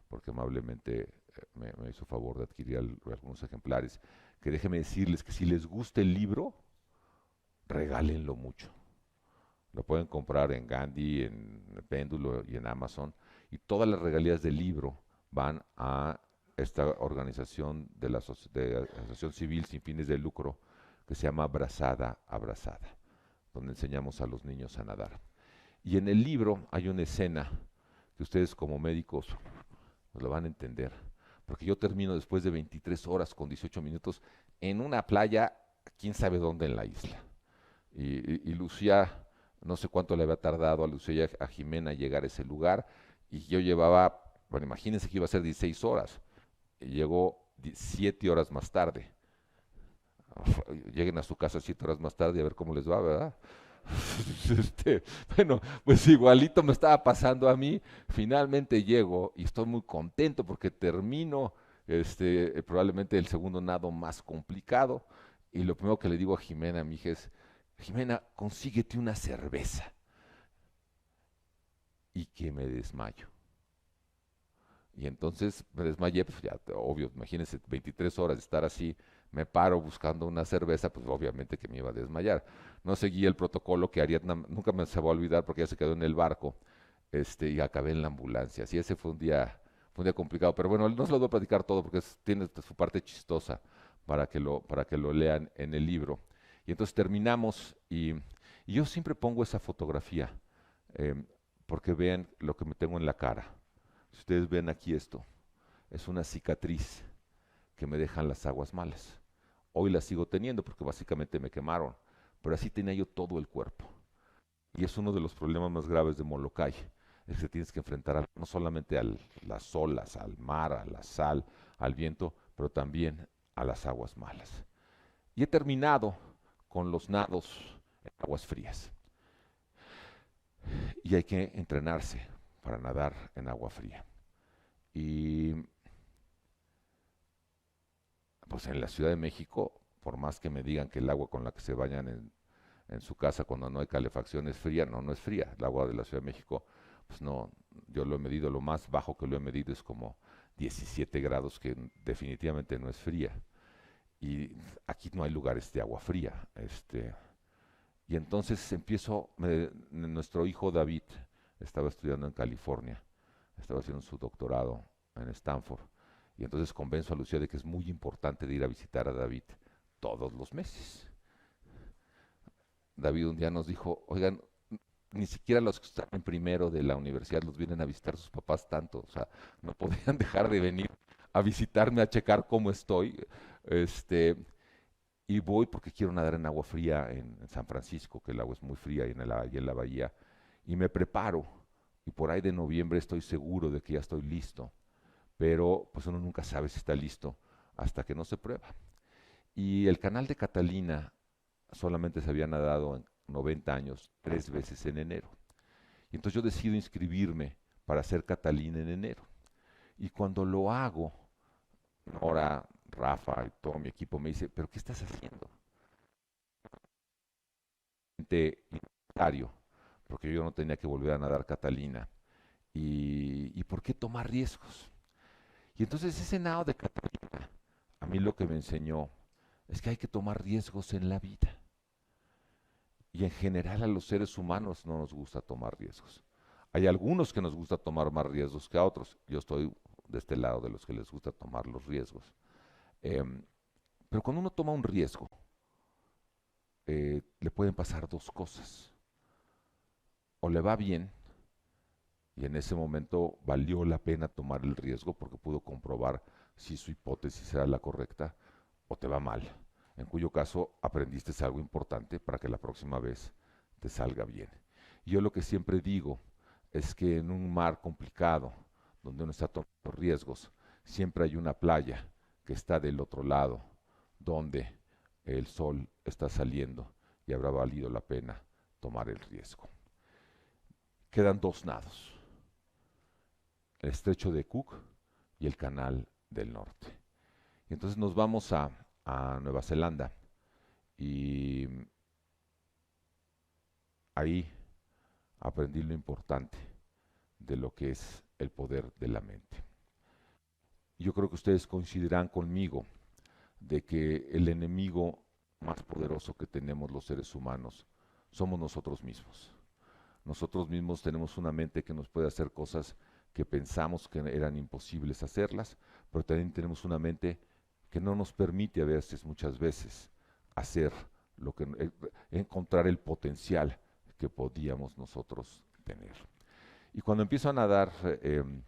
porque amablemente me hizo favor de adquirir algunos ejemplares, que déjenme decirles que si les gusta el libro, regálenlo mucho. Lo pueden comprar en Gandhi, en Péndulo y en Amazon, y todas las regalías del libro van a esta organización de la Asociación Civil sin fines de lucro que se llama Abrazada, Abrazada, donde enseñamos a los niños a nadar. Y en el libro hay una escena que ustedes como médicos pues, lo van a entender, porque yo termino después de 23 horas con 18 minutos en una playa, quién sabe dónde en la isla. Y Lucía, no sé cuánto le había tardado a Lucía y a Jimena llegar a ese lugar, y yo llevaba, bueno, imagínense que iba a ser 16 horas, y llegó 7 horas más tarde. Lleguen a su casa 7 horas más tarde y a ver cómo les va, ¿verdad? Bueno, pues igualito me estaba pasando a mí. Finalmente llego y estoy muy contento porque termino probablemente el segundo nado más complicado. Y lo primero que le digo a Jimena, mi hija, es: Jimena, consíguete una cerveza. Y que me desmayo. Y entonces me desmayé, pues ya, obvio, imagínense, 23 horas de estar así, me paro buscando una cerveza, pues obviamente que me iba a desmayar. No seguí el protocolo que Ariadna, nunca me se va a olvidar porque ya se quedó en el barco, y acabé en la ambulancia. Así ese fue un día complicado, pero bueno, no se lo voy a platicar todo porque tiene su parte chistosa para que lo lean en el libro. Y entonces terminamos y yo siempre pongo esa fotografía, eh, porque vean lo que me tengo en la cara. Si ustedes ven aquí esto, es una cicatriz que me dejan las aguas malas. Hoy la sigo teniendo porque básicamente me quemaron, pero así tenía yo todo el cuerpo. Y es uno de los problemas más graves de Molokai, es que tienes que enfrentar no solamente a las olas, al mar, a la sal, al viento, pero también a las aguas malas. Y he terminado con los nados en aguas frías. Y hay que entrenarse para nadar en agua fría. Y pues en la Ciudad de México, por más que me digan que el agua con la que se bañan en su casa cuando no hay calefacción es fría, no, no es fría. El agua de la Ciudad de México, pues no, yo lo he medido, lo más bajo que lo he medido es como 17 grados, que definitivamente no es fría. Y aquí no hay lugares de agua fría. Y entonces nuestro hijo David estaba estudiando en California, estaba haciendo su doctorado en Stanford. Y entonces convenzo a Lucía de que es muy importante de ir a visitar a David todos los meses. David un día nos dijo: oigan, ni siquiera los que están en primero de la universidad los vienen a visitar sus papás tanto, o sea, no podían dejar de venir a visitarme, a checar cómo estoy. Y voy porque quiero nadar en agua fría en San Francisco, que el agua es muy fría y en la bahía, y me preparo, y por ahí de noviembre estoy seguro de que ya estoy listo, pero pues uno nunca sabe si está listo hasta que no se prueba. Y el canal de Catalina solamente se había nadado en 90 años 3 veces en enero. Y entonces yo decido inscribirme para hacer Catalina en enero. Y cuando lo hago, ahora Rafa y todo mi equipo me dice: ¿pero qué estás haciendo? Inventario, porque yo no tenía que volver a nadar Catalina. ¿Y por qué tomar riesgos? Y entonces ese nado de Catalina, a mí lo que me enseñó es que hay que tomar riesgos en la vida. Y en general a los seres humanos no nos gusta tomar riesgos. Hay algunos que nos gusta tomar más riesgos que a otros. Yo estoy de este lado de los que les gusta tomar los riesgos. Pero cuando uno toma un riesgo, le pueden pasar dos cosas. O le va bien, y en ese momento valió la pena tomar el riesgo porque pudo comprobar si su hipótesis era la correcta, o te va mal, en cuyo caso aprendiste algo importante para que la próxima vez te salga bien. Y yo lo que siempre digo es que en un mar complicado, donde uno está tomando riesgos, siempre hay una playa que está del otro lado, donde el sol está saliendo y habrá valido la pena tomar el riesgo. Quedan dos nados: el estrecho de Cook y el canal del norte. Y entonces nos vamos a Nueva Zelanda Y ahí aprendí lo importante de lo que es el poder de la mente. Yo creo que ustedes coincidirán conmigo de que el enemigo más poderoso que tenemos los seres humanos somos nosotros mismos. Nosotros mismos tenemos una mente que nos puede hacer cosas que pensamos que eran imposibles hacerlas, pero también tenemos una mente que no nos permite a veces, muchas veces, hacer lo que encontrar el potencial que podíamos nosotros tener. Y cuando empiezo a nadar el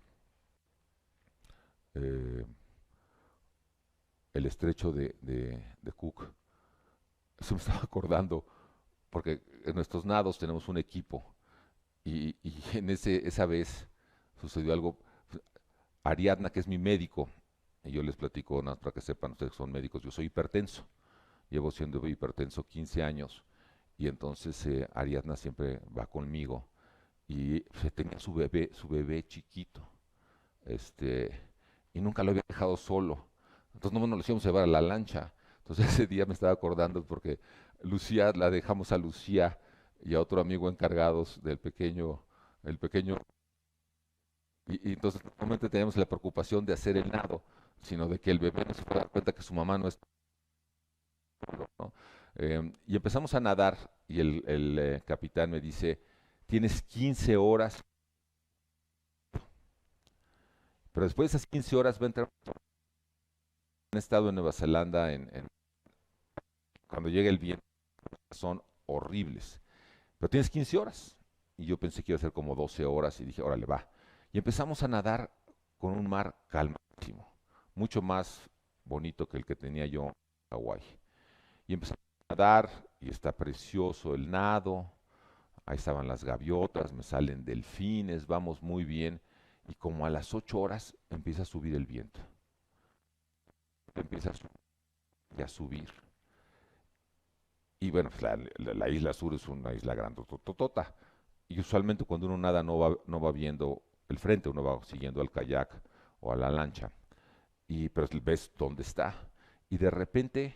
estrecho de Cook, se me estaba acordando, porque en nuestros nados tenemos un equipo, y en esa vez sucedió algo. Ariadna, que es mi médico, y yo les platico, nada más para que sepan, ustedes que son médicos, yo soy hipertenso, llevo siendo hipertenso 15 años, y entonces Ariadna siempre va conmigo, y tenía su bebé chiquito, y nunca lo había dejado solo. Entonces no nos lo íbamos a llevar a la lancha. Entonces ese día me estaba acordando porque Lucía, la dejamos a Lucía y a otro amigo encargados del el pequeño, y entonces normalmente teníamos la preocupación de hacer el nado, sino de que el bebé no se pueda dar cuenta que su mamá no está solo, ¿no? Y empezamos a nadar y el capitán me dice, tienes 15 horas, pero después de esas 15 horas va a entrar. Han estado en Nueva Zelanda, cuando llega el viento, son horribles. Pero tienes 15 horas. Y yo pensé que iba a ser como 12 horas y dije, órale, va. Y empezamos a nadar con un mar calmadísimo, mucho más bonito que el que tenía yo en Hawái. Y empezamos a nadar y está precioso el nado. Ahí estaban las gaviotas, me salen delfines, vamos muy bien. Y como a las 8 horas empieza a subir el viento. Empieza a subir. Y bueno, pues la isla sur es una isla grandototota. Y usualmente cuando uno nada no va viendo el frente, uno va siguiendo al kayak o a la lancha. Pero ves dónde está. Y de repente,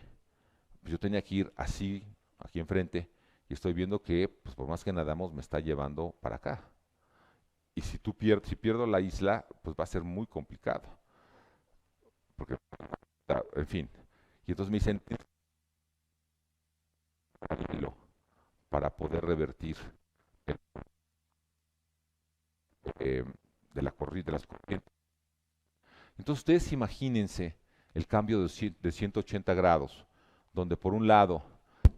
pues yo tenía que ir así, aquí enfrente, y estoy viendo que, pues por más que nadamos, me está llevando para acá. Y si pierdo la isla, pues va a ser muy complicado. Porque, en fin. Y entonces me dicen, para poder revertir el, eh, de las corrientes. Entonces ustedes imagínense el cambio de 180 grados, donde por un lado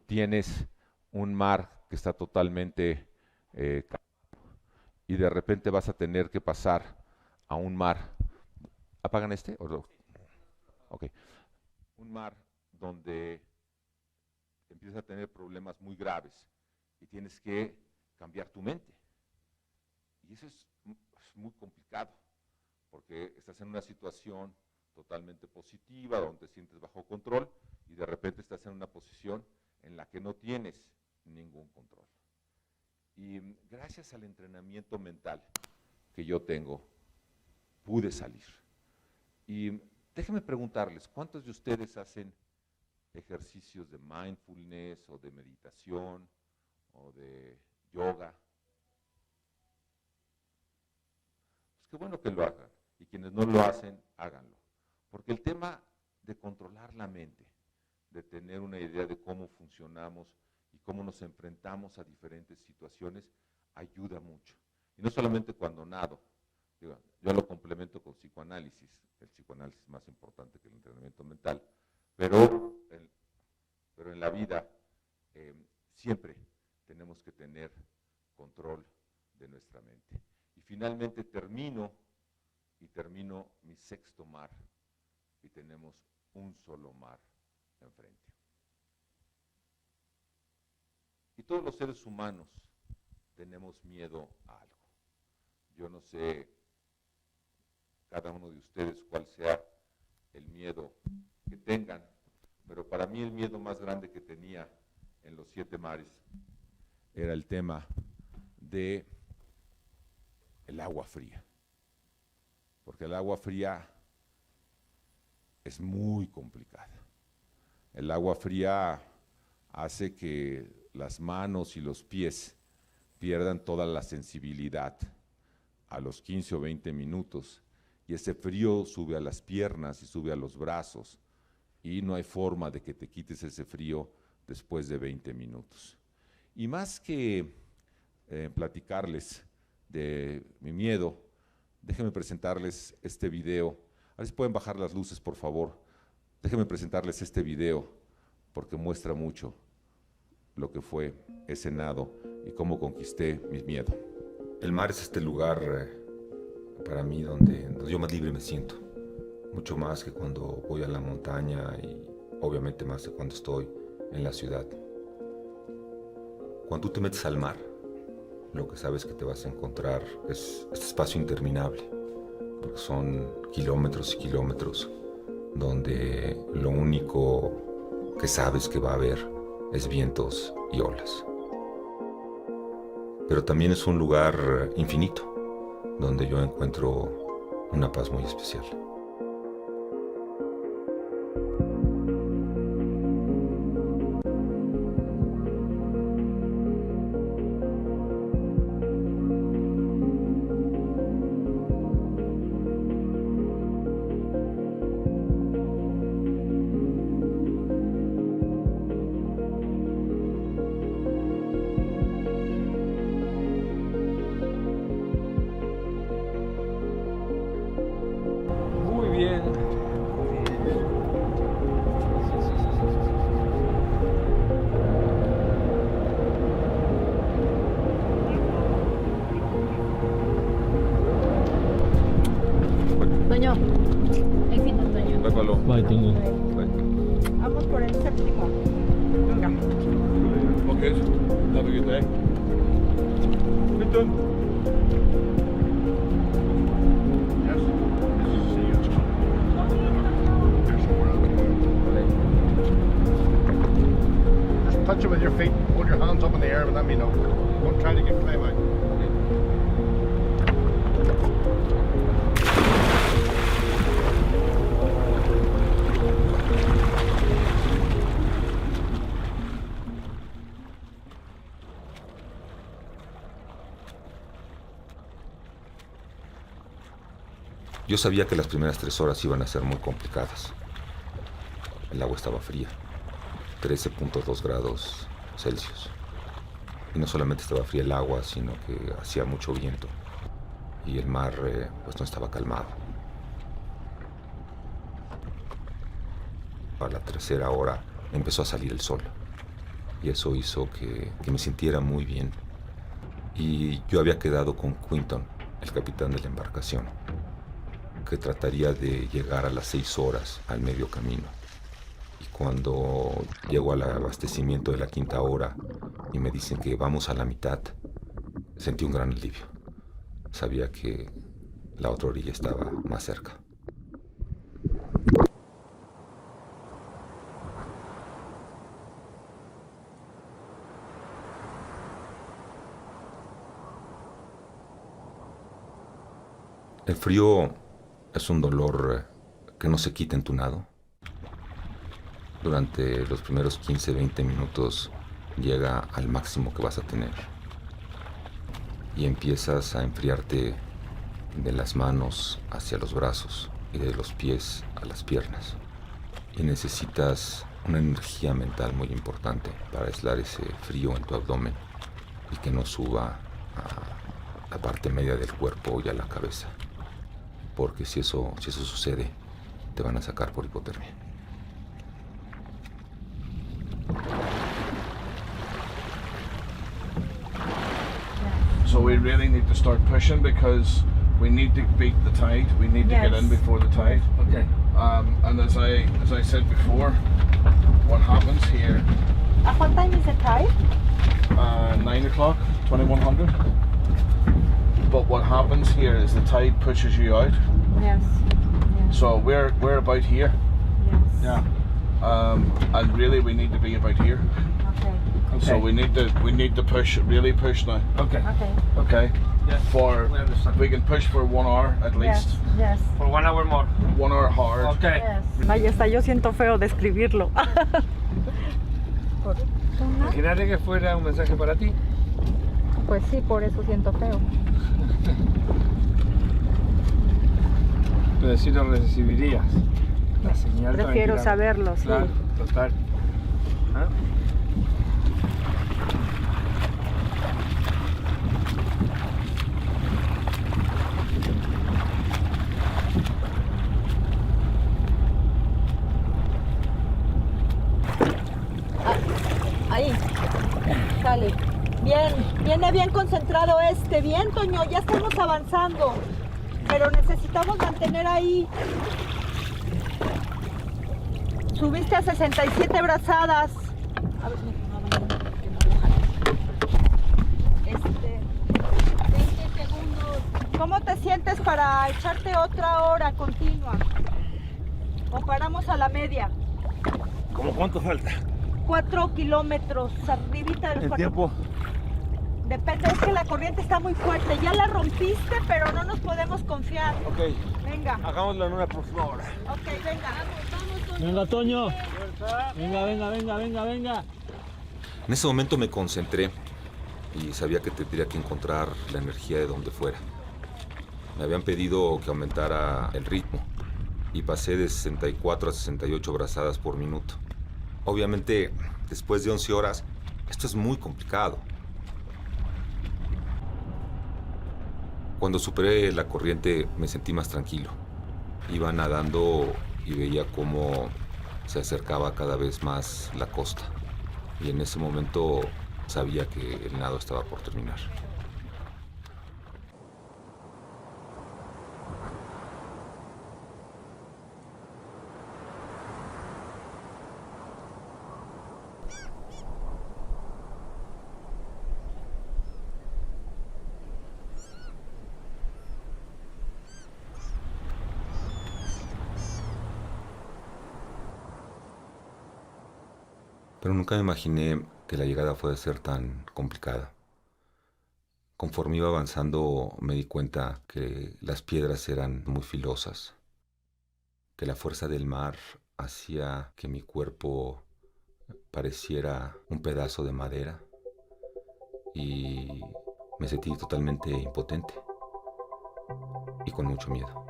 tienes un mar que está totalmente y de repente vas a tener que pasar a un mar. ¿Apagan este? Ok. Un mar donde empiezas a tener problemas muy graves y tienes que cambiar tu mente. Y eso es muy complicado, porque estás en una situación totalmente positiva, donde te sientes bajo control, y de repente estás en una posición en la que no tienes ningún control. Y gracias al entrenamiento mental que yo tengo, pude salir. Y déjenme preguntarles, ¿cuántos de ustedes hacen ejercicios de mindfulness o de meditación o de yoga? Pues qué bueno que lo hagan. Y quienes no lo hacen, háganlo. Porque el tema de controlar la mente, de tener una idea de cómo funcionamos y cómo nos enfrentamos a diferentes situaciones, ayuda mucho. Y no solamente cuando nado. Digo, yo lo complemento con psicoanálisis. El psicoanálisis es más importante que el entrenamiento mental. Pero en la vida siempre tenemos que tener control de nuestra mente. Y finalmente termino mi sexto mar y tenemos un solo mar enfrente. Y todos los seres humanos tenemos miedo a algo. Yo no sé, cada uno de ustedes, cuál sea el miedo que tengan, pero para mí el miedo más grande que tenía en los 7 mares era el tema de el agua fría. Porque el agua fría es muy complicada. El agua fría hace que las manos y los pies pierdan toda la sensibilidad a los 15 o 20 minutos, y ese frío sube a las piernas y sube a los brazos, y no hay forma de que te quites ese frío después de 20 minutos. Y más que platicarles de mi miedo, déjenme presentarles este video. A ver si pueden bajar las luces, por favor. Déjenme presentarles este video, porque muestra mucho lo que fue ese nado y cómo conquisté mi miedo. El mar es este lugar para mí donde yo más libre me siento. Mucho más que cuando voy a la montaña y obviamente más de cuando estoy en la ciudad. Cuando tú te metes al mar, lo que sabes que te vas a encontrar es este espacio interminable, porque son kilómetros y kilómetros donde lo único que sabes que va a haber es vientos y olas. Pero también es un lugar infinito, donde yo encuentro una paz muy especial. Toño, éxito, Toño. Bye, Palo. Bye, Toño. Vamos por el séptimo. Venga. Okay, have a good day. Good done. Yes. See you. There's somewhere else. Just touch it with your feet. Hold your hands up in the air and let me know. Don't try to get climb out. Yo sabía que las primeras 3 horas iban a ser muy complicadas. El agua estaba fría, 13.2 grados Celsius. Y no solamente estaba fría el agua, sino que hacía mucho viento. Y el mar pues no estaba calmado. A la 3.ª hora empezó a salir el sol. Y eso hizo que me sintiera muy bien. Y yo había quedado con Quinton, el capitán de la embarcación, que trataría de llegar a las 6 horas al medio camino. Y cuando llego al abastecimiento de la 5.ª hora y me dicen que vamos a la mitad, sentí un gran alivio. Sabía que la otra orilla estaba más cerca. El frío es un dolor que no se quita en tu nado. Durante los primeros 15-20 minutos llega al máximo que vas a tener. Y empiezas a enfriarte de las manos hacia los brazos y de los pies a las piernas. Y necesitas una energía mental muy importante para aislar ese frío en tu abdomen y que no suba a la parte media del cuerpo y a la cabeza. Porque si eso sucede, te van a sacar por hipotermia. So we really need to start pushing because we need to beat the tide. We need to get in before the tide. Okay. And as I said before, what happens here? At what time is the tide? 9 o'clock, 2100. But what happens here is the tide pushes you out. Yes. So we're about here. Yes. Yeah. And really we need to be about here. Okay. So we need to push, really push now. Okay. Okay. Okay. Yeah. For We understand. we can push for 1 hour at least. Yes. Yes. For 1 hour more. 1 hour hard. Okay. Yes. Vaya, hasta yo siento feo describirlo. Una. Imaginaría que fuera un mensaje para ti. Pues sí, por eso siento feo. Pero sí lo recibirías. La señal Prefiero tranquila. saberlo, sí. Claro, total. ¿Ah? Ahí. Sale. Bien, viene bien concentrado este. Bien, Toño, ya estamos avanzando. Pero necesitamos mantener ahí. Subiste a 67 brazadas. A ver, que no lo jales. 20 segundos. ¿Cómo te sientes para echarte otra hora continua? ¿O paramos a la media? ¿Cómo cuánto falta? 4 kilómetros, arribita de los ¿El 4. tiempo? Depende, es que la corriente está muy fuerte. Ya la rompiste, pero no nos podemos confiar. Ok, Venga. hagámoslo en una próxima hora. Ok, venga. Venga, Toño. Venga. En ese momento me concentré y sabía que tendría que encontrar la energía de donde fuera. Me habían pedido que aumentara el ritmo y pasé de 64 a 68 brazadas por minuto. Obviamente, después de 11 horas, esto es muy complicado. Cuando superé la corriente me sentí más tranquilo. Iba nadando y veía cómo se acercaba cada vez más la costa. Y en ese momento sabía que el nado estaba por terminar. Pero nunca me imaginé que la llegada fuera a ser tan complicada. Conforme iba avanzando me di cuenta que las piedras eran muy filosas, que la fuerza del mar hacía que mi cuerpo pareciera un pedazo de madera y me sentí totalmente impotente y con mucho miedo.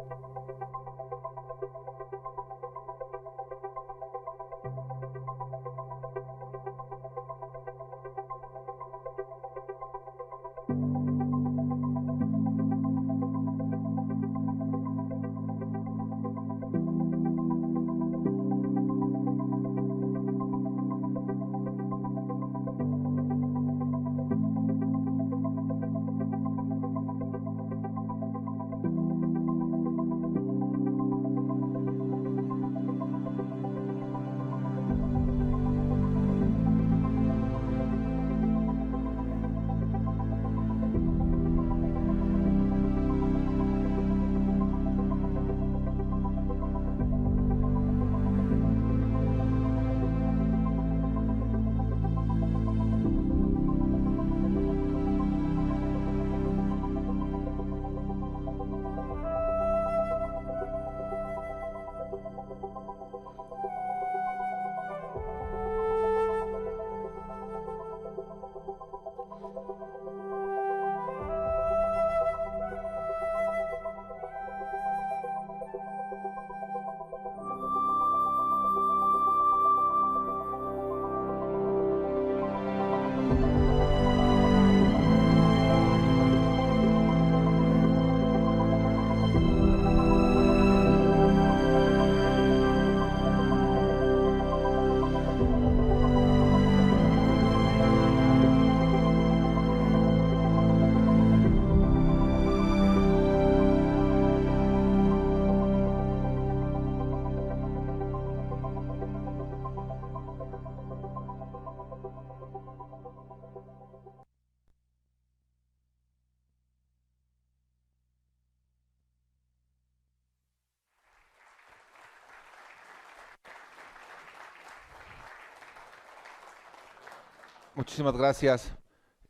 Muchísimas gracias.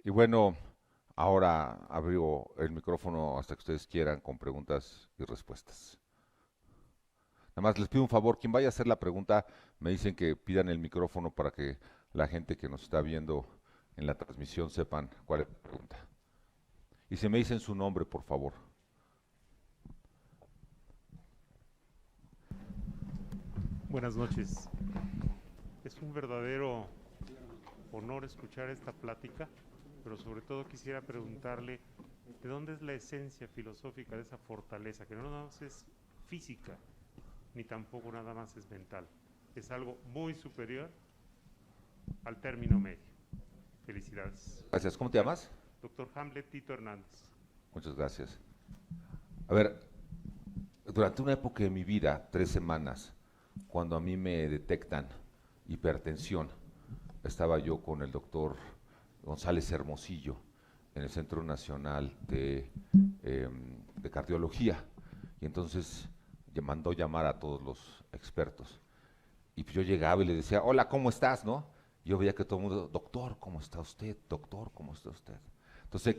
Y bueno, ahora abro el micrófono hasta que ustedes quieran con preguntas y respuestas. Nada más les pido un favor, quien vaya a hacer la pregunta, me dicen que pidan el micrófono para que la gente que nos está viendo en la transmisión sepan cuál es la pregunta. Y si me dicen su nombre, por favor. Buenas noches. Es un verdadero honor escuchar esta plática, pero sobre todo quisiera preguntarle de dónde es la esencia filosófica de esa fortaleza, que no nada más es física, ni tampoco nada más es mental. Es algo muy superior al término medio. Felicidades. Gracias. ¿Cómo te llamas? Doctor Hamlet Tito Hernández. Muchas gracias. A ver, durante una época de mi vida, 3 semanas, cuando a mí me detectan hipertensión, estaba yo con el doctor González Hermosillo en el Centro Nacional de Cardiología, y entonces mandó llamar a todos los expertos. Y pues yo llegaba y le decía, hola, ¿cómo estás? ¿No? Yo veía que todo el mundo, doctor, ¿cómo está usted? Doctor, ¿cómo está usted? Entonces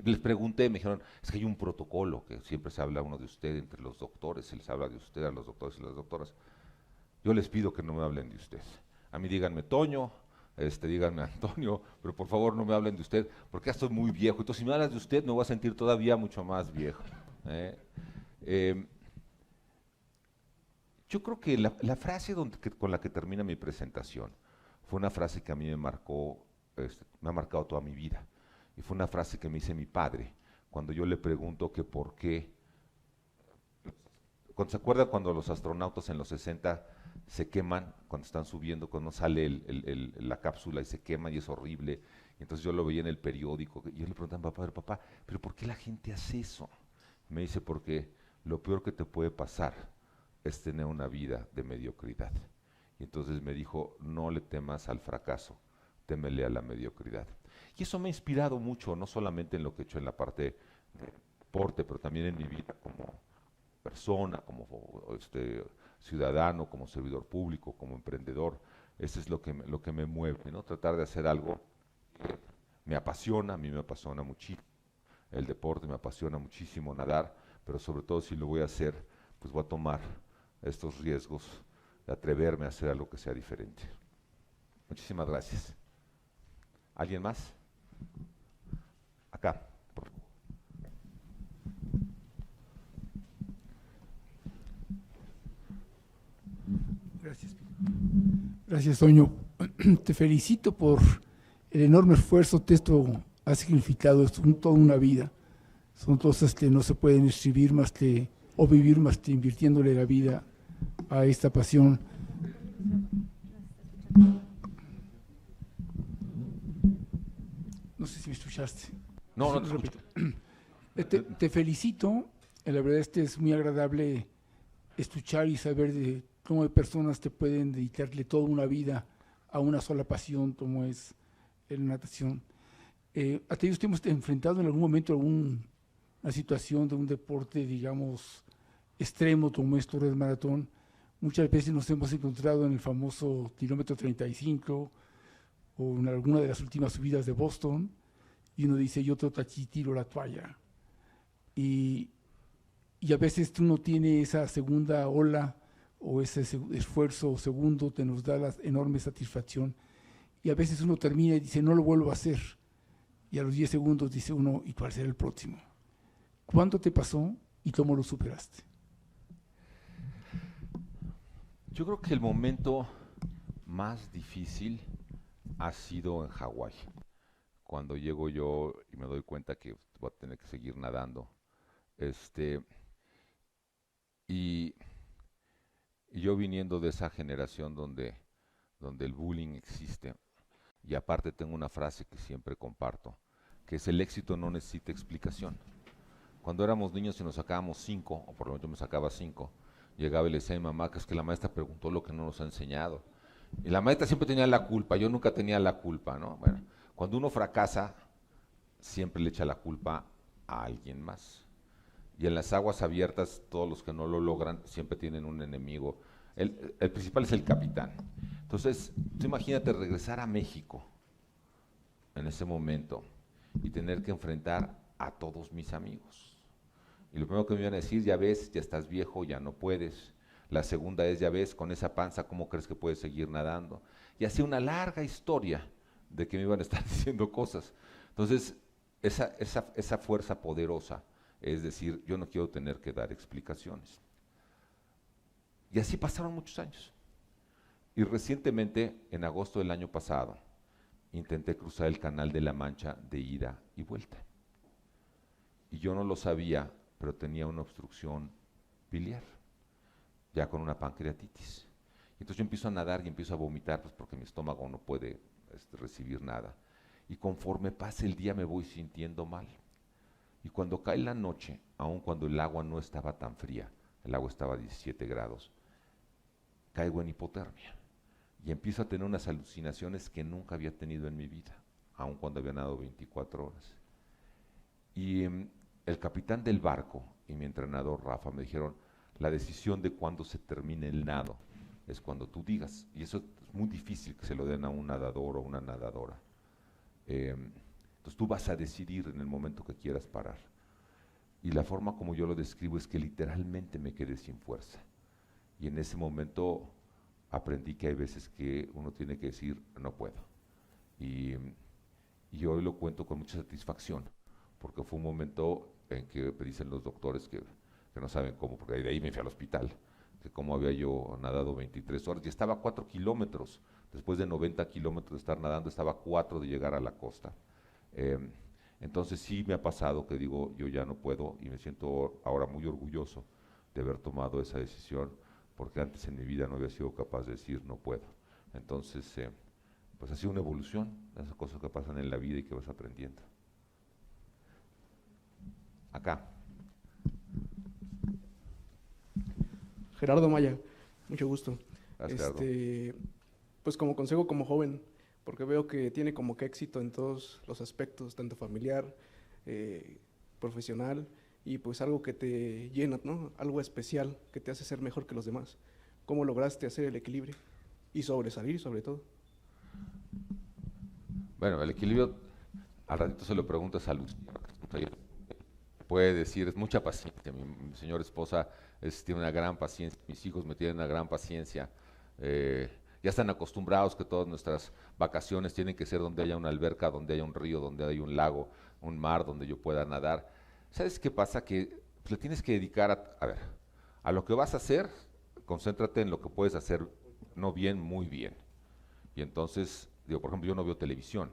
les pregunté, me dijeron, es que hay un protocolo, que siempre se habla uno de usted entre los doctores, se les habla de usted a los doctores y las doctoras. Yo les pido que no me hablen de usted. A mí díganme Toño, díganme Antonio, pero por favor no me hablen de usted, porque ya estoy muy viejo. Entonces si me hablas de usted me voy a sentir todavía mucho más viejo. Yo creo que la frase con la que termina mi presentación fue una frase que a mí me marcó, me ha marcado toda mi vida. Y fue una frase que me dice mi padre, cuando yo le pregunto que por qué. ¿Se acuerdan cuando los astronautas en los 60 se queman cuando están subiendo, cuando sale la cápsula y se queman y es horrible? Y entonces yo lo veía en el periódico y yo le preguntaba a mi papá, ¿pero por qué la gente hace eso? Me dice, porque lo peor que te puede pasar es tener una vida de mediocridad. Y entonces me dijo, no le temas al fracaso, témele a la mediocridad. Y eso me ha inspirado mucho, no solamente en lo que he hecho en la parte de deporte, pero también en mi vida como persona, como ciudadano, como servidor público, como emprendedor. Eso es lo que me mueve, ¿no? Tratar de hacer algo que me apasiona, a mí me apasiona muchísimo el deporte, me apasiona muchísimo nadar, pero sobre todo si lo voy a hacer, pues voy a tomar estos riesgos de atreverme a hacer algo que sea diferente. Muchísimas gracias. ¿Alguien más? Acá, por favor. Gracias. Gracias, Toño. Te felicito por el enorme esfuerzo que esto ha significado. Es toda una vida. Son cosas que no se pueden escribir más que, o vivir más que invirtiéndole la vida a esta pasión. No sé si me escuchaste. No, no te escucho. Te felicito. La verdad es muy agradable escuchar y saber de cómo hay personas que pueden dedicarle toda una vida a una sola pasión, como es la natación. ¿A ti usted hemos enfrentado en algún momento alguna situación de un deporte, digamos, extremo como es Torres Maratón? Muchas veces nos hemos encontrado en el famoso kilómetro 35 o en alguna de las últimas subidas de Boston y uno dice, yo tiro la toalla. Y a veces tú no tienes esa segunda ola o ese esfuerzo segundo que nos da la enorme satisfacción. Y a veces uno termina y dice, no lo vuelvo a hacer. Y a los 10 segundos dice uno, ¿y cuál será el próximo? ¿Cuánto te pasó y cómo lo superaste? Yo creo que el momento más difícil ha sido en Hawái. Cuando llego yo y me doy cuenta que voy a tener que seguir nadando. Y yo viniendo de esa generación donde el bullying existe, y aparte tengo una frase que siempre comparto, que es: el éxito no necesita explicación. Cuando éramos niños y nos sacábamos 5, o por lo menos yo me sacaba 5, llegaba y le decía a mi mamá que es que la maestra preguntó lo que no nos ha enseñado. Y la maestra siempre tenía la culpa, yo nunca tenía la culpa, ¿no? Bueno, cuando uno fracasa, siempre le echa la culpa a alguien más. Y en las aguas abiertas, todos los que no lo logran siempre tienen un enemigo. El principal es el capitán. Entonces, tú imagínate regresar a México en ese momento y tener que enfrentar a todos mis amigos. Y lo primero que me iban a decir, ya ves, ya estás viejo, ya no puedes. La segunda es, ya ves, con esa panza, ¿cómo crees que puedes seguir nadando? y hacía una larga historia de que me iban a estar diciendo cosas. Entonces, esa fuerza poderosa, es decir, yo no quiero tener que dar explicaciones. Y así pasaron muchos años. Y recientemente, en agosto del año pasado, intenté cruzar el Canal de la Mancha de ida y vuelta. Y yo no lo sabía, pero tenía una obstrucción biliar, ya con una pancreatitis. Entonces yo empiezo a nadar y empiezo a vomitar, pues porque mi estómago no puede recibir nada. Y conforme pasa el día me voy sintiendo mal. Y cuando cae la noche, aun cuando el agua no estaba tan fría, el agua estaba a 17 grados, caigo en hipotermia. Y empiezo a tener unas alucinaciones que nunca había tenido en mi vida, aun cuando había nadado 24 horas. Y el capitán del barco y mi entrenador Rafa me dijeron, la decisión de cuándo se termine el nado es cuando tú digas, y eso es muy difícil que se lo den a un nadador o una nadadora. Entonces tú vas a decidir en el momento que quieras parar. Y la forma como yo lo describo es que literalmente me quedé sin fuerza. Y en ese momento aprendí que hay veces que uno tiene que decir, no puedo. Y hoy lo cuento con mucha satisfacción, porque fue un momento en que me dicen los doctores que no saben cómo, porque de ahí me fui al hospital, que cómo había yo nadado 23 horas, y estaba a 4 kilómetros, después de 90 kilómetros de estar nadando, estaba a 4 de llegar a la costa. Entonces sí me ha pasado que digo, yo ya no puedo, y me siento ahora muy orgulloso de haber tomado esa decisión, porque antes en mi vida no había sido capaz de decir no puedo. Entonces, pues ha sido una evolución, esas cosas que pasan en la vida y que vas aprendiendo. Acá. Gerardo Maya, mucho gusto. Gracias, pues como consejo como joven, porque veo que tiene como que éxito en todos los aspectos, tanto familiar, profesional, y pues algo que te llena, ¿no? Algo especial que te hace ser mejor que los demás. ¿Cómo lograste hacer el equilibrio y sobresalir sobre todo? Bueno, el equilibrio, al ratito se lo preguntas a Lucía, puede decir, es mucha paciencia. Mi señora esposa tiene una gran paciencia, mis hijos me tienen una gran paciencia. Ya están acostumbrados que todas nuestras vacaciones tienen que ser donde haya una alberca, donde haya un río, donde haya un lago, un mar, donde yo pueda nadar. ¿Sabes qué pasa? Que pues, le tienes que dedicar a lo que vas a hacer, concéntrate en lo que puedes hacer, no bien, muy bien. Y entonces, digo, por ejemplo, yo no veo televisión,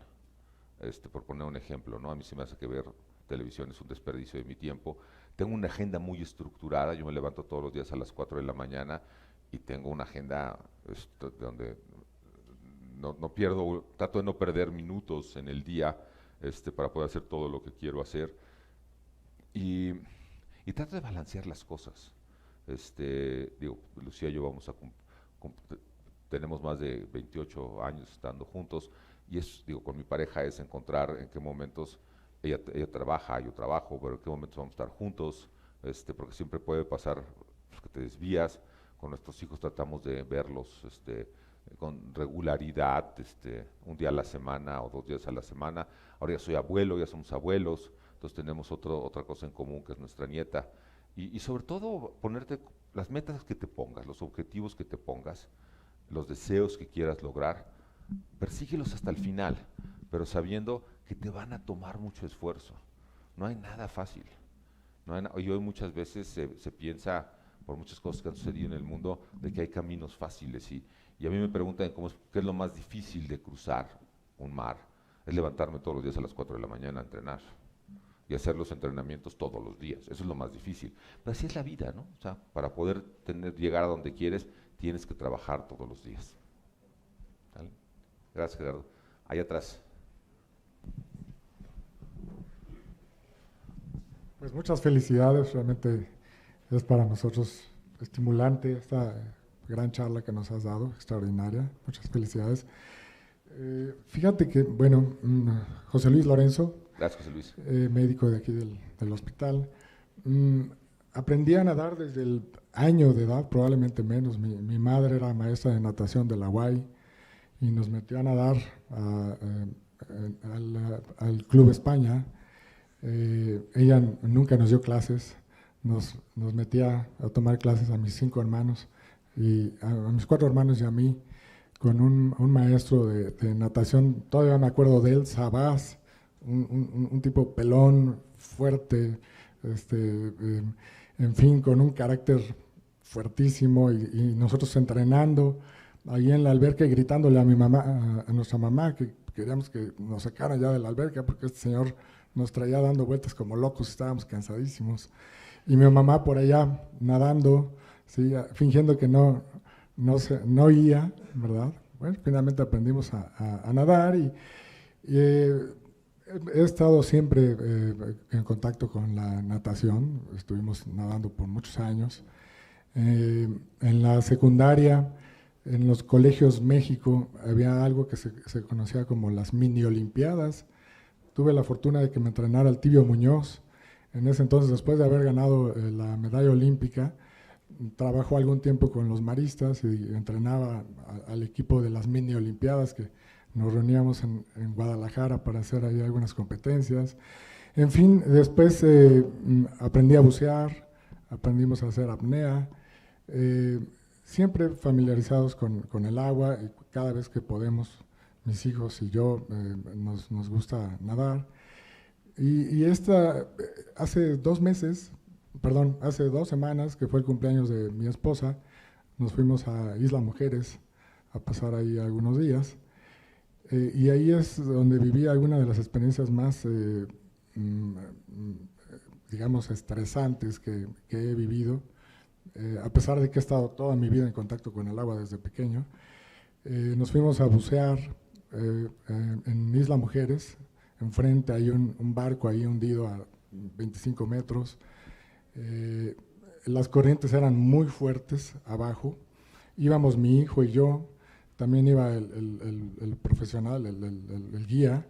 por poner un ejemplo, ¿no? A mí se me hace que ver televisión es un desperdicio de mi tiempo. Tengo una agenda muy estructurada, yo me levanto todos los días a las 4 de la mañana y tengo una agenda donde no pierdo, trato de no perder minutos en el día para poder hacer todo lo que quiero hacer. Y trato de balancear las cosas. Digo, Lucía y yo tenemos más de 28 años estando juntos, y con mi pareja es encontrar en qué momentos ella trabaja, yo trabajo, pero en qué momentos vamos a estar juntos, porque siempre puede pasar pues, que te desvías. Con nuestros hijos tratamos de verlos con regularidad, un día a la semana o 2 días a la semana. Ahora ya soy abuelo, ya somos abuelos, entonces tenemos otra cosa en común que es nuestra nieta. Y sobre todo ponerte las metas que te pongas, los objetivos que te pongas, los deseos que quieras lograr, persíguelos hasta el final, pero sabiendo que te van a tomar mucho esfuerzo. No hay nada fácil. Y hoy muchas veces se piensa, por muchas cosas que han sucedido en el mundo, de que hay caminos fáciles. Y a mí me preguntan qué es lo más difícil de cruzar un mar. Es levantarme todos los días a las 4 de la mañana a entrenar y hacer los entrenamientos todos los días. Eso es lo más difícil. Pero así es la vida, ¿no? O sea, para poder llegar a donde quieres, tienes que trabajar todos los días. ¿Vale? Gracias, Gerardo. Allá atrás. Pues muchas felicidades, realmente es para nosotros estimulante esta gran charla que nos has dado, extraordinaria, muchas felicidades. Fíjate que, bueno, José Luis Lorenzo, gracias, José Luis. Médico de aquí del hospital, aprendí a nadar desde el año de edad, probablemente menos. Mi madre era maestra de natación de la UAI y nos metió a nadar al Club España. Ella nunca nos dio clases, nos metía a tomar clases a mis 5 hermanos, y a mis 4 hermanos y a mí, con un maestro de natación, todavía me acuerdo de él, Sabás, un tipo pelón, fuerte, en fin, con un carácter fuertísimo, y nosotros entrenando ahí en la alberca y gritándole a mi mamá, a nuestra mamá, que queríamos que nos sacaran ya de la alberca porque este señor nos traía dando vueltas como locos, estábamos cansadísimos. Y mi mamá por allá nadando, ¿sí? Fingiendo que no oía, ¿verdad? Bueno, finalmente aprendimos a nadar y he estado siempre en contacto con la natación, estuvimos nadando por muchos años. En la secundaria, en los colegios México, había algo que se conocía como las mini olimpiadas. Tuve la fortuna de que me entrenara el Tibio Muñoz. En ese entonces, después de haber ganado la medalla olímpica, trabajó algún tiempo con los maristas y entrenaba al equipo de las mini olimpiadas, que nos reuníamos en Guadalajara para hacer ahí algunas competencias. En fin, después aprendí a bucear, aprendimos a hacer apnea, siempre familiarizados con el agua, y cada vez que podemos, mis hijos y yo, nos gusta nadar. Y hace 2 semanas, que fue el cumpleaños de mi esposa, nos fuimos a Isla Mujeres a pasar ahí algunos días, y ahí es donde viví algunas de las experiencias más, digamos, estresantes que he vivido, a pesar de que he estado toda mi vida en contacto con el agua desde pequeño. Nos fuimos a bucear en Isla Mujeres. Enfrente hay un barco ahí hundido a 25 metros. Las corrientes eran muy fuertes abajo. Íbamos mi hijo y yo, también iba el profesional, el guía.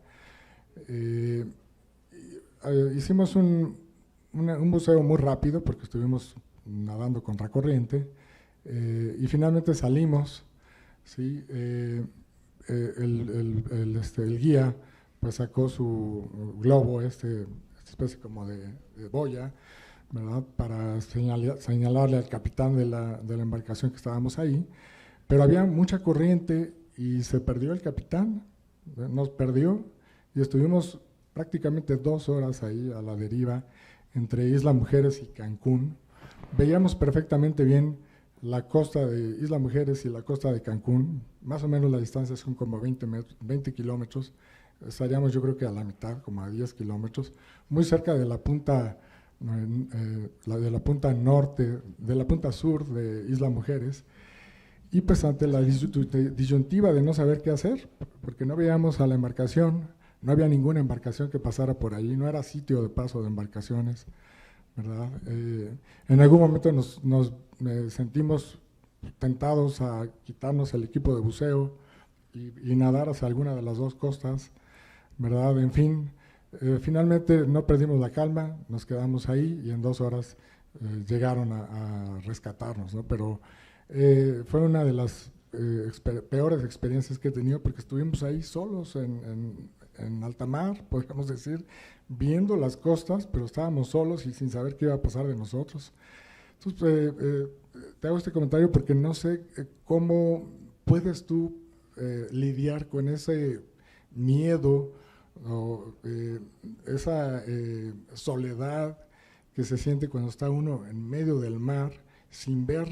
Hicimos un buceo muy rápido porque estuvimos nadando contracorriente, y finalmente salimos, ¿sí? El guía pues sacó su globo, esta especie como de boya, ¿verdad? Para señalarle al capitán de la embarcación que estábamos ahí, pero había mucha corriente y se perdió el capitán, nos perdió, y estuvimos prácticamente 2 horas ahí a la deriva entre Isla Mujeres y Cancún. Veíamos perfectamente bien la costa de Isla Mujeres y la costa de Cancún, más o menos la distancia son como 20 kilómetros, estaríamos yo creo que a la mitad, como a 10 kilómetros, muy cerca de la punta, de la punta norte, de la punta sur de Isla Mujeres, y pues ante la disyuntiva de no saber qué hacer, porque no veíamos a la embarcación, no había ninguna embarcación que pasara por allí, no era sitio de paso de embarcaciones, ¿verdad? En algún momento nos sentimos tentados a quitarnos el equipo de buceo y nadar hacia alguna de las 2 costas, ¿verdad? En fin, finalmente no perdimos la calma, nos quedamos ahí y en 2 horas llegaron a rescatarnos, ¿no? Pero fue una de las peores experiencias que he tenido, porque estuvimos ahí solos en alta mar, podríamos decir, viendo las costas, pero estábamos solos y sin saber qué iba a pasar de nosotros. Entonces, te hago este comentario porque no sé cómo puedes tú lidiar con ese miedo o esa soledad que se siente cuando está uno en medio del mar, sin ver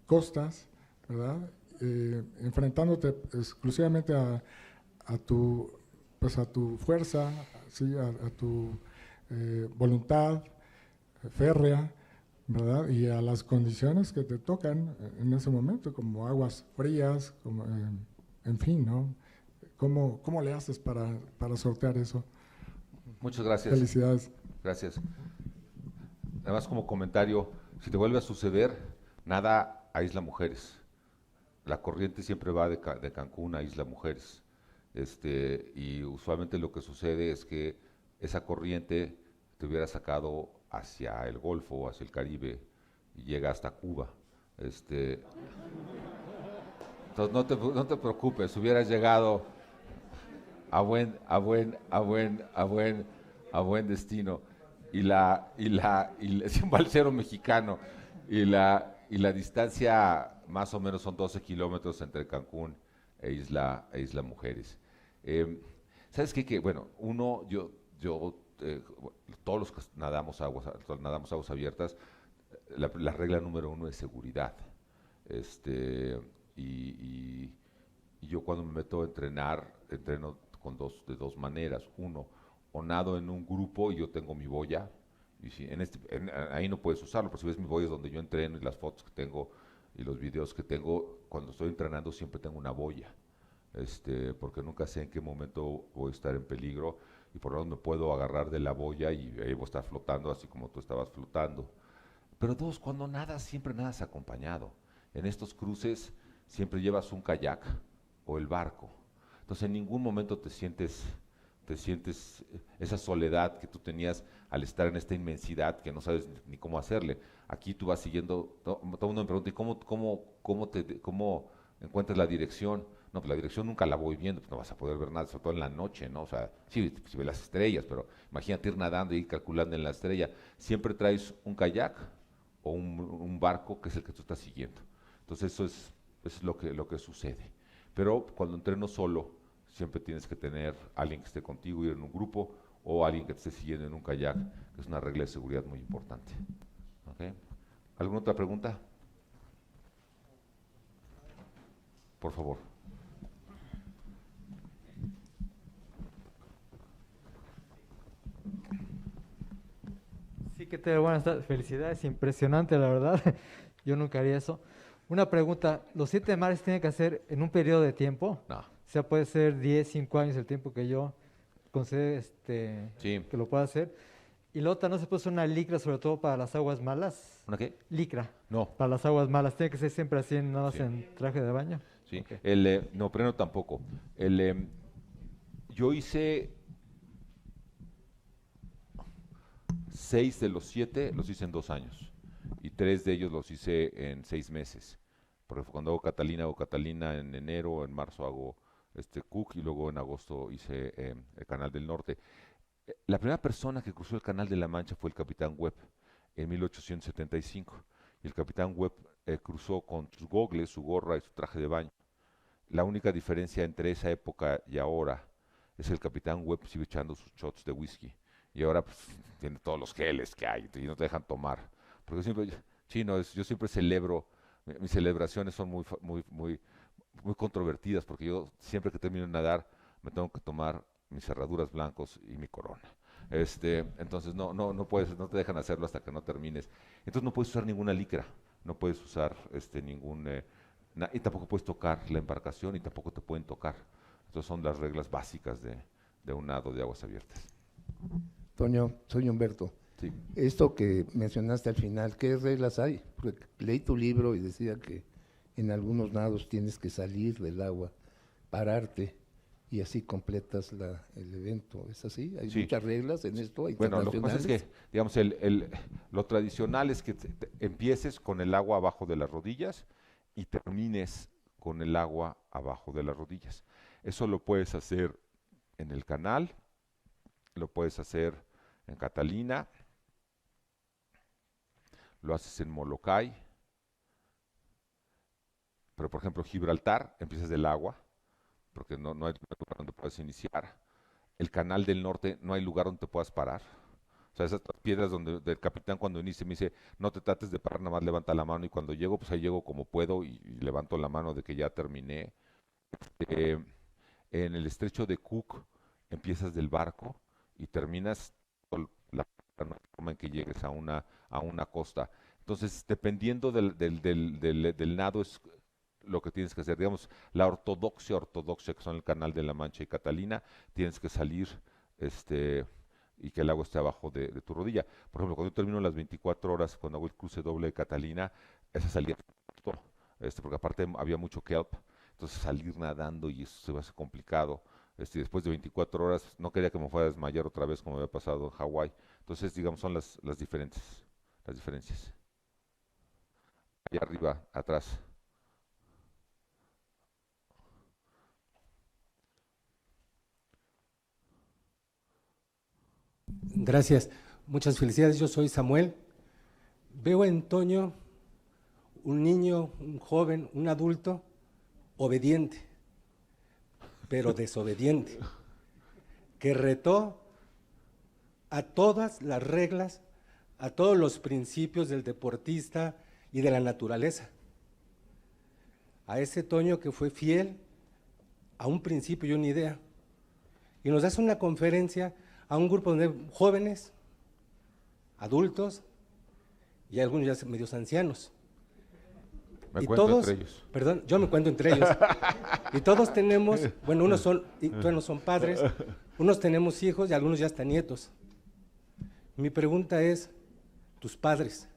costas, ¿verdad? Enfrentándote exclusivamente a tu fuerza, ¿sí? a tu voluntad férrea, ¿verdad? Y a las condiciones que te tocan en ese momento, como aguas frías, como, en fin, ¿no? ¿Cómo le haces para sortear eso? Muchas gracias. Felicidades. Gracias. Además, como comentario, si te vuelve a suceder, nada a Isla Mujeres. La corriente siempre va de Cancún a Isla Mujeres. Y usualmente lo que sucede es que esa corriente te hubiera sacado hacia el Golfo o hacia el Caribe y llega hasta Cuba. Entonces no te preocupes, hubieras llegado a buen destino. Es un balsero mexicano y la distancia más o menos son 12 kilómetros entre Cancún e Isla Mujeres. ¿Sabes qué? Que, bueno, todos los que nadamos aguas abiertas, la regla número 1 es seguridad. Y yo cuando me meto a entrenar, entreno de dos maneras. Uno, o nado en un grupo y yo tengo mi boya, y si ahí no puedes usarlo, pero si ves mi boya es donde yo entreno, y las fotos que tengo y los videos que tengo, cuando estoy entrenando siempre tengo una boya, porque nunca sé en qué momento voy a estar en peligro, y por lo menos me puedo agarrar de la boya y ahí voy a estar flotando así como tú estabas flotando. Pero dos, cuando nadas, siempre nadas acompañado. En estos cruces siempre llevas un kayak o el barco. Entonces en ningún momento te sientes esa soledad que tú tenías al estar en esta inmensidad que no sabes ni cómo hacerle. Aquí tú vas siguiendo, todo el mundo me pregunta, ¿y cómo encuentras la dirección? No, pues la dirección nunca la voy viendo, pues no vas a poder ver nada, sobre todo en la noche, ¿no? O sea, sí ves las estrellas, pero imagínate ir nadando y ir calculando en la estrella. Siempre traes un kayak o un barco que es el que tú estás siguiendo. Entonces eso es lo que sucede. Pero cuando entreno solo, siempre tienes que tener alguien que esté contigo, ir en un grupo, o alguien que te esté siguiendo en un kayak, que es una regla de seguridad muy importante. ¿Okay? ¿Alguna otra pregunta? Por favor. Sí, ¿qué tal? Buenas tardes. Felicidades, impresionante, la verdad. Yo nunca haría eso. Una pregunta, ¿los 7 mares tienen que hacer en un periodo de tiempo? No. O sea, puede ser 10, 5 años el tiempo que yo considere sí, que lo pueda hacer. Y la otra, ¿no se puede hacer una licra sobre todo para las aguas malas? ¿Una qué? Licra. No. Para las aguas malas. ¿Tiene que ser siempre así, nada más Sí. en traje de baño? Sí. Okay. El neopreno tampoco. Yo hice 6 de los 7 los hice en 2 años. Y 3 de ellos los hice en 6 meses. Porque cuando hago Catalina en enero, en marzo hago Cook, y luego en agosto hice el Canal del Norte. La primera persona que cruzó el Canal de la Mancha fue el Capitán Webb en 1875. Y el Capitán Webb cruzó con sus gogles, su gorra y su traje de baño. La única diferencia entre esa época y ahora es que el Capitán Webb sigue echando sus shots de whisky. Y ahora pues, tiene todos los geles que hay y no te dejan tomar. Porque yo siempre celebro, mis celebraciones son muy controvertidas, porque yo siempre que termino de nadar me tengo que tomar mis cerraduras blancos y mi corona. Entonces no te dejan hacerlo hasta que no termines. Entonces no puedes usar ninguna licra, no puedes usar y tampoco puedes tocar la embarcación y tampoco te pueden tocar. Entonces son las reglas básicas de un nado de aguas abiertas. Toño, soy Humberto. Sí. Esto que mencionaste al final, ¿qué reglas hay? Porque leí tu libro y decía que en algunos nados tienes que salir del agua, pararte, y así completas el evento. ¿Es así? ¿Hay muchas reglas en esto? Bueno, lo que pasa es que, digamos, lo tradicional es que empieces con el agua abajo de las rodillas y termines con el agua abajo de las rodillas. Eso lo puedes hacer en el canal, lo puedes hacer en Catalina, lo haces en Molokai, pero por ejemplo Gibraltar, empiezas del agua, porque no hay lugar donde puedas iniciar. El Canal del Norte, no hay lugar donde te puedas parar. O sea, esas piedras donde el capitán cuando inicia me dice, no te trates de parar, nada más levanta la mano, y cuando llego, pues ahí llego como puedo y levanto la mano de que ya terminé. En el estrecho de Cook empiezas del barco y terminas la forma en que llegues a una costa. Entonces, dependiendo del nado es lo que tienes que hacer. Digamos, la ortodoxia, que son el Canal de la Mancha y Catalina, tienes que salir y que el agua esté abajo de tu rodilla. Por ejemplo, cuando yo termino las 24 horas, cuando hago el cruce doble de Catalina, esa salida, porque aparte había mucho kelp, entonces salir nadando y eso se va a hacer complicado. Después de 24 horas no quería que me fuera a desmayar otra vez como había pasado en Hawái. Entonces, digamos, son las diferencias. Allá arriba, atrás. Gracias. Muchas felicidades. Yo soy Samuel. Veo en Toño un niño, un joven, un adulto obediente, pero desobediente, que retó a todas las reglas, a todos los principios del deportista y de la naturaleza. A ese Toño que fue fiel a un principio y una idea. Y nos hace una conferencia a un grupo de jóvenes, adultos y algunos ya medios ancianos. Me y cuento todos, entre ellos. Perdón, yo me cuento entre ellos. Y todos tenemos, bueno, unos son padres, unos tenemos hijos y algunos ya están nietos. Mi pregunta es, tus padres,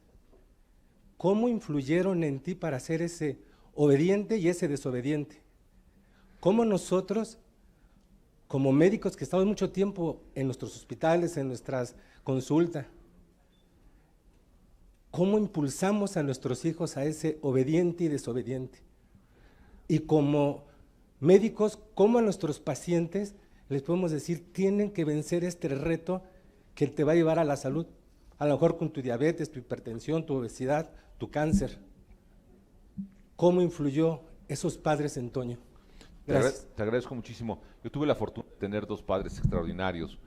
¿cómo influyeron en ti para ser ese obediente y ese desobediente? ¿Cómo nosotros, como médicos que estamos mucho tiempo en nuestros hospitales, en nuestras consultas, cómo impulsamos a nuestros hijos a ese obediente y desobediente? Y como médicos, ¿cómo a nuestros pacientes les podemos decir, tienen que vencer este reto que te va a llevar a la salud? A lo mejor con tu diabetes, tu hipertensión, tu obesidad, tu cáncer. ¿Cómo influyó esos padres en Toño? Gracias. Te agradezco muchísimo. Yo tuve la fortuna de tener dos padres extraordinarios,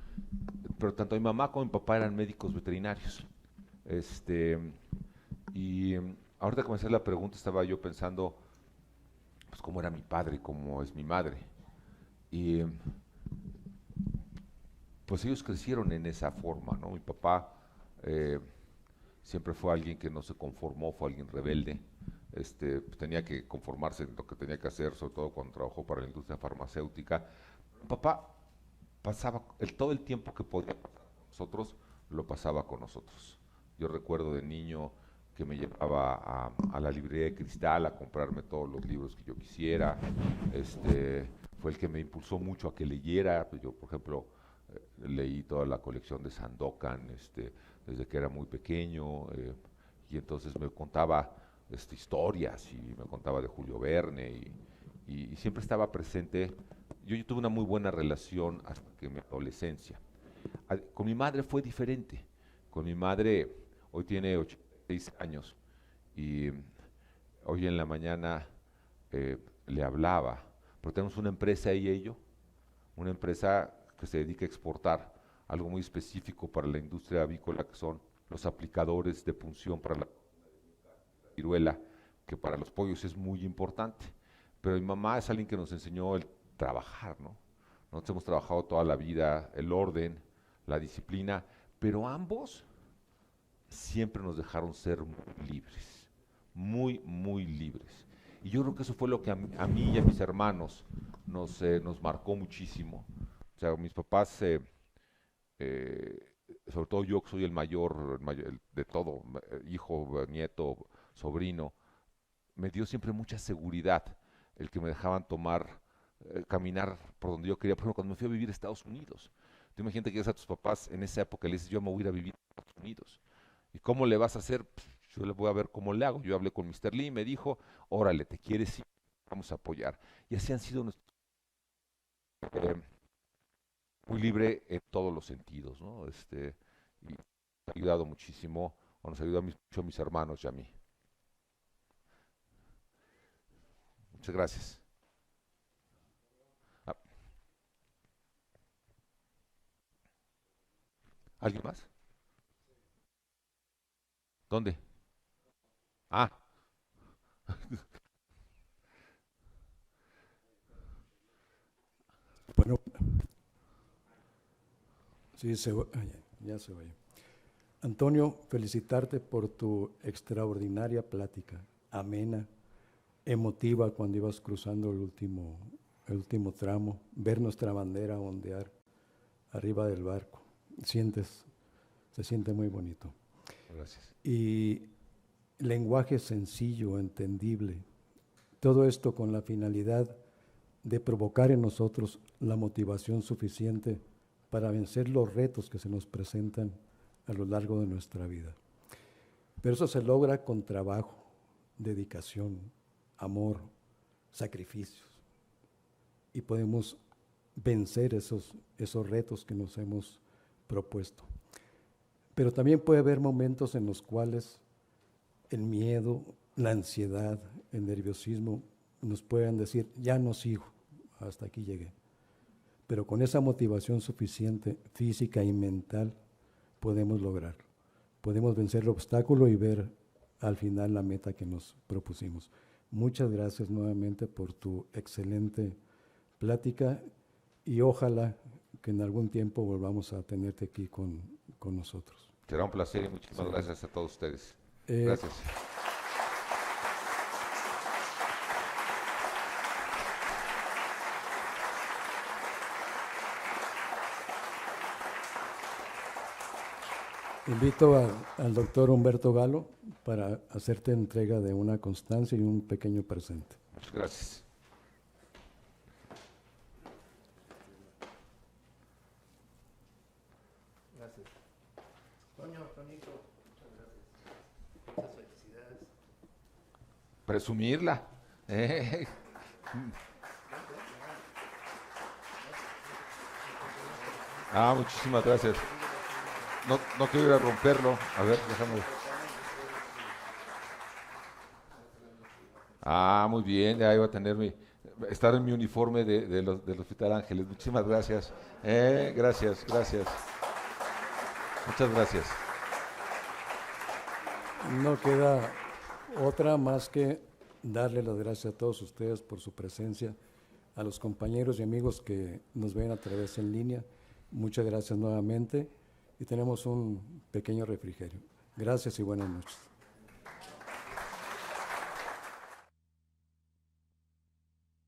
pero tanto mi mamá como mi papá eran médicos veterinarios. Y ahorita que me hacías la pregunta estaba yo pensando pues cómo era mi padre y cómo es mi madre. Y pues ellos crecieron en esa forma, ¿no? Mi papá siempre fue alguien que no se conformó, fue alguien rebelde. Tenía que conformarse en lo que tenía que hacer, sobre todo cuando trabajó para la industria farmacéutica. Mi papá pasaba todo el tiempo que podía pasar con nosotros, lo pasaba con nosotros. Yo recuerdo de niño que me llevaba a la librería de Cristal a comprarme todos los libros que yo quisiera. Fue el que me impulsó mucho a que leyera. Yo, por ejemplo, leí toda la colección de Sandokan desde que era muy pequeño, y entonces me contaba historias y me contaba de Julio Verne y siempre estaba presente. Yo tuve una muy buena relación hasta que mi adolescencia. Con mi madre fue diferente. Con mi madre, hoy tiene 86 años, y hoy en la mañana le hablaba, pero tenemos una empresa ella y yo, una empresa que se dedica a exportar algo muy específico para la industria avícola, que son los aplicadores de punción para la viruela, que para los pollos es muy importante. Pero mi mamá es alguien que nos enseñó el trabajar, ¿no? Nosotros hemos trabajado toda la vida, el orden, la disciplina, pero ambos siempre nos dejaron ser muy libres, muy, muy libres. Y yo creo que eso fue lo que a mí y a mis hermanos nos marcó muchísimo. O sea, mis papás, sobre todo yo que soy el mayor de todo, hijo, nieto, sobrino, me dio siempre mucha seguridad el que me dejaban caminar por donde yo quería. Por ejemplo, cuando me fui a vivir a Estados Unidos, tú imagínate que llegas a tus papás en esa época y le dices, yo me voy a ir a vivir a Estados Unidos. ¿Y cómo le vas a hacer? Pues, yo le voy a ver cómo le hago. Yo hablé con Mr. Lee y me dijo, órale, ¿te quieres ir? Vamos a apoyar. Y así han sido nuestros... muy libre en todos los sentidos, ¿no? Y nos ha ayudado muchísimo, o nos ayuda mucho a mis hermanos y a mí. Muchas gracias. ¿Alguien más? ¿Dónde? Ah. Bueno, sí, ya se oye. Antonio, felicitarte por tu extraordinaria plática, amena, emotiva cuando ibas cruzando el último tramo, ver nuestra bandera ondear arriba del barco. Se siente muy bonito. Gracias. Y lenguaje sencillo, entendible, todo esto con la finalidad de provocar en nosotros la motivación suficiente para vencer los retos que se nos presentan a lo largo de nuestra vida. Pero eso se logra con trabajo, dedicación, amor, sacrificios, y podemos vencer esos retos que nos hemos propuesto. Pero también puede haber momentos en los cuales el miedo, la ansiedad, el nerviosismo nos puedan decir, ya no sigo, hasta aquí llegué. Pero con esa motivación suficiente, física y mental, podemos lograrlo. Podemos vencer el obstáculo y ver al final la meta que nos propusimos. Muchas gracias nuevamente por tu excelente plática y ojalá que en algún tiempo volvamos a tenerte aquí con nosotros. Será un placer y muchísimas gracias a todos ustedes. Gracias. Invito al doctor Humberto Galo para hacerte entrega de una constancia y un pequeño presente. Muchas gracias. Gracias. Toñito, muchas gracias. Muchas felicidades. Presumirla. Muchísimas gracias. No quiero ir a romperlo. A ver, déjame. Muy bien, ya iba a tener estar en mi uniforme del Hospital Ángeles. Muchísimas gracias. Gracias. Muchas gracias. No queda otra más que darle las gracias a todos ustedes por su presencia, a los compañeros y amigos que nos ven a través en línea. Muchas gracias nuevamente y tenemos un pequeño refrigerio. Gracias y buenas noches.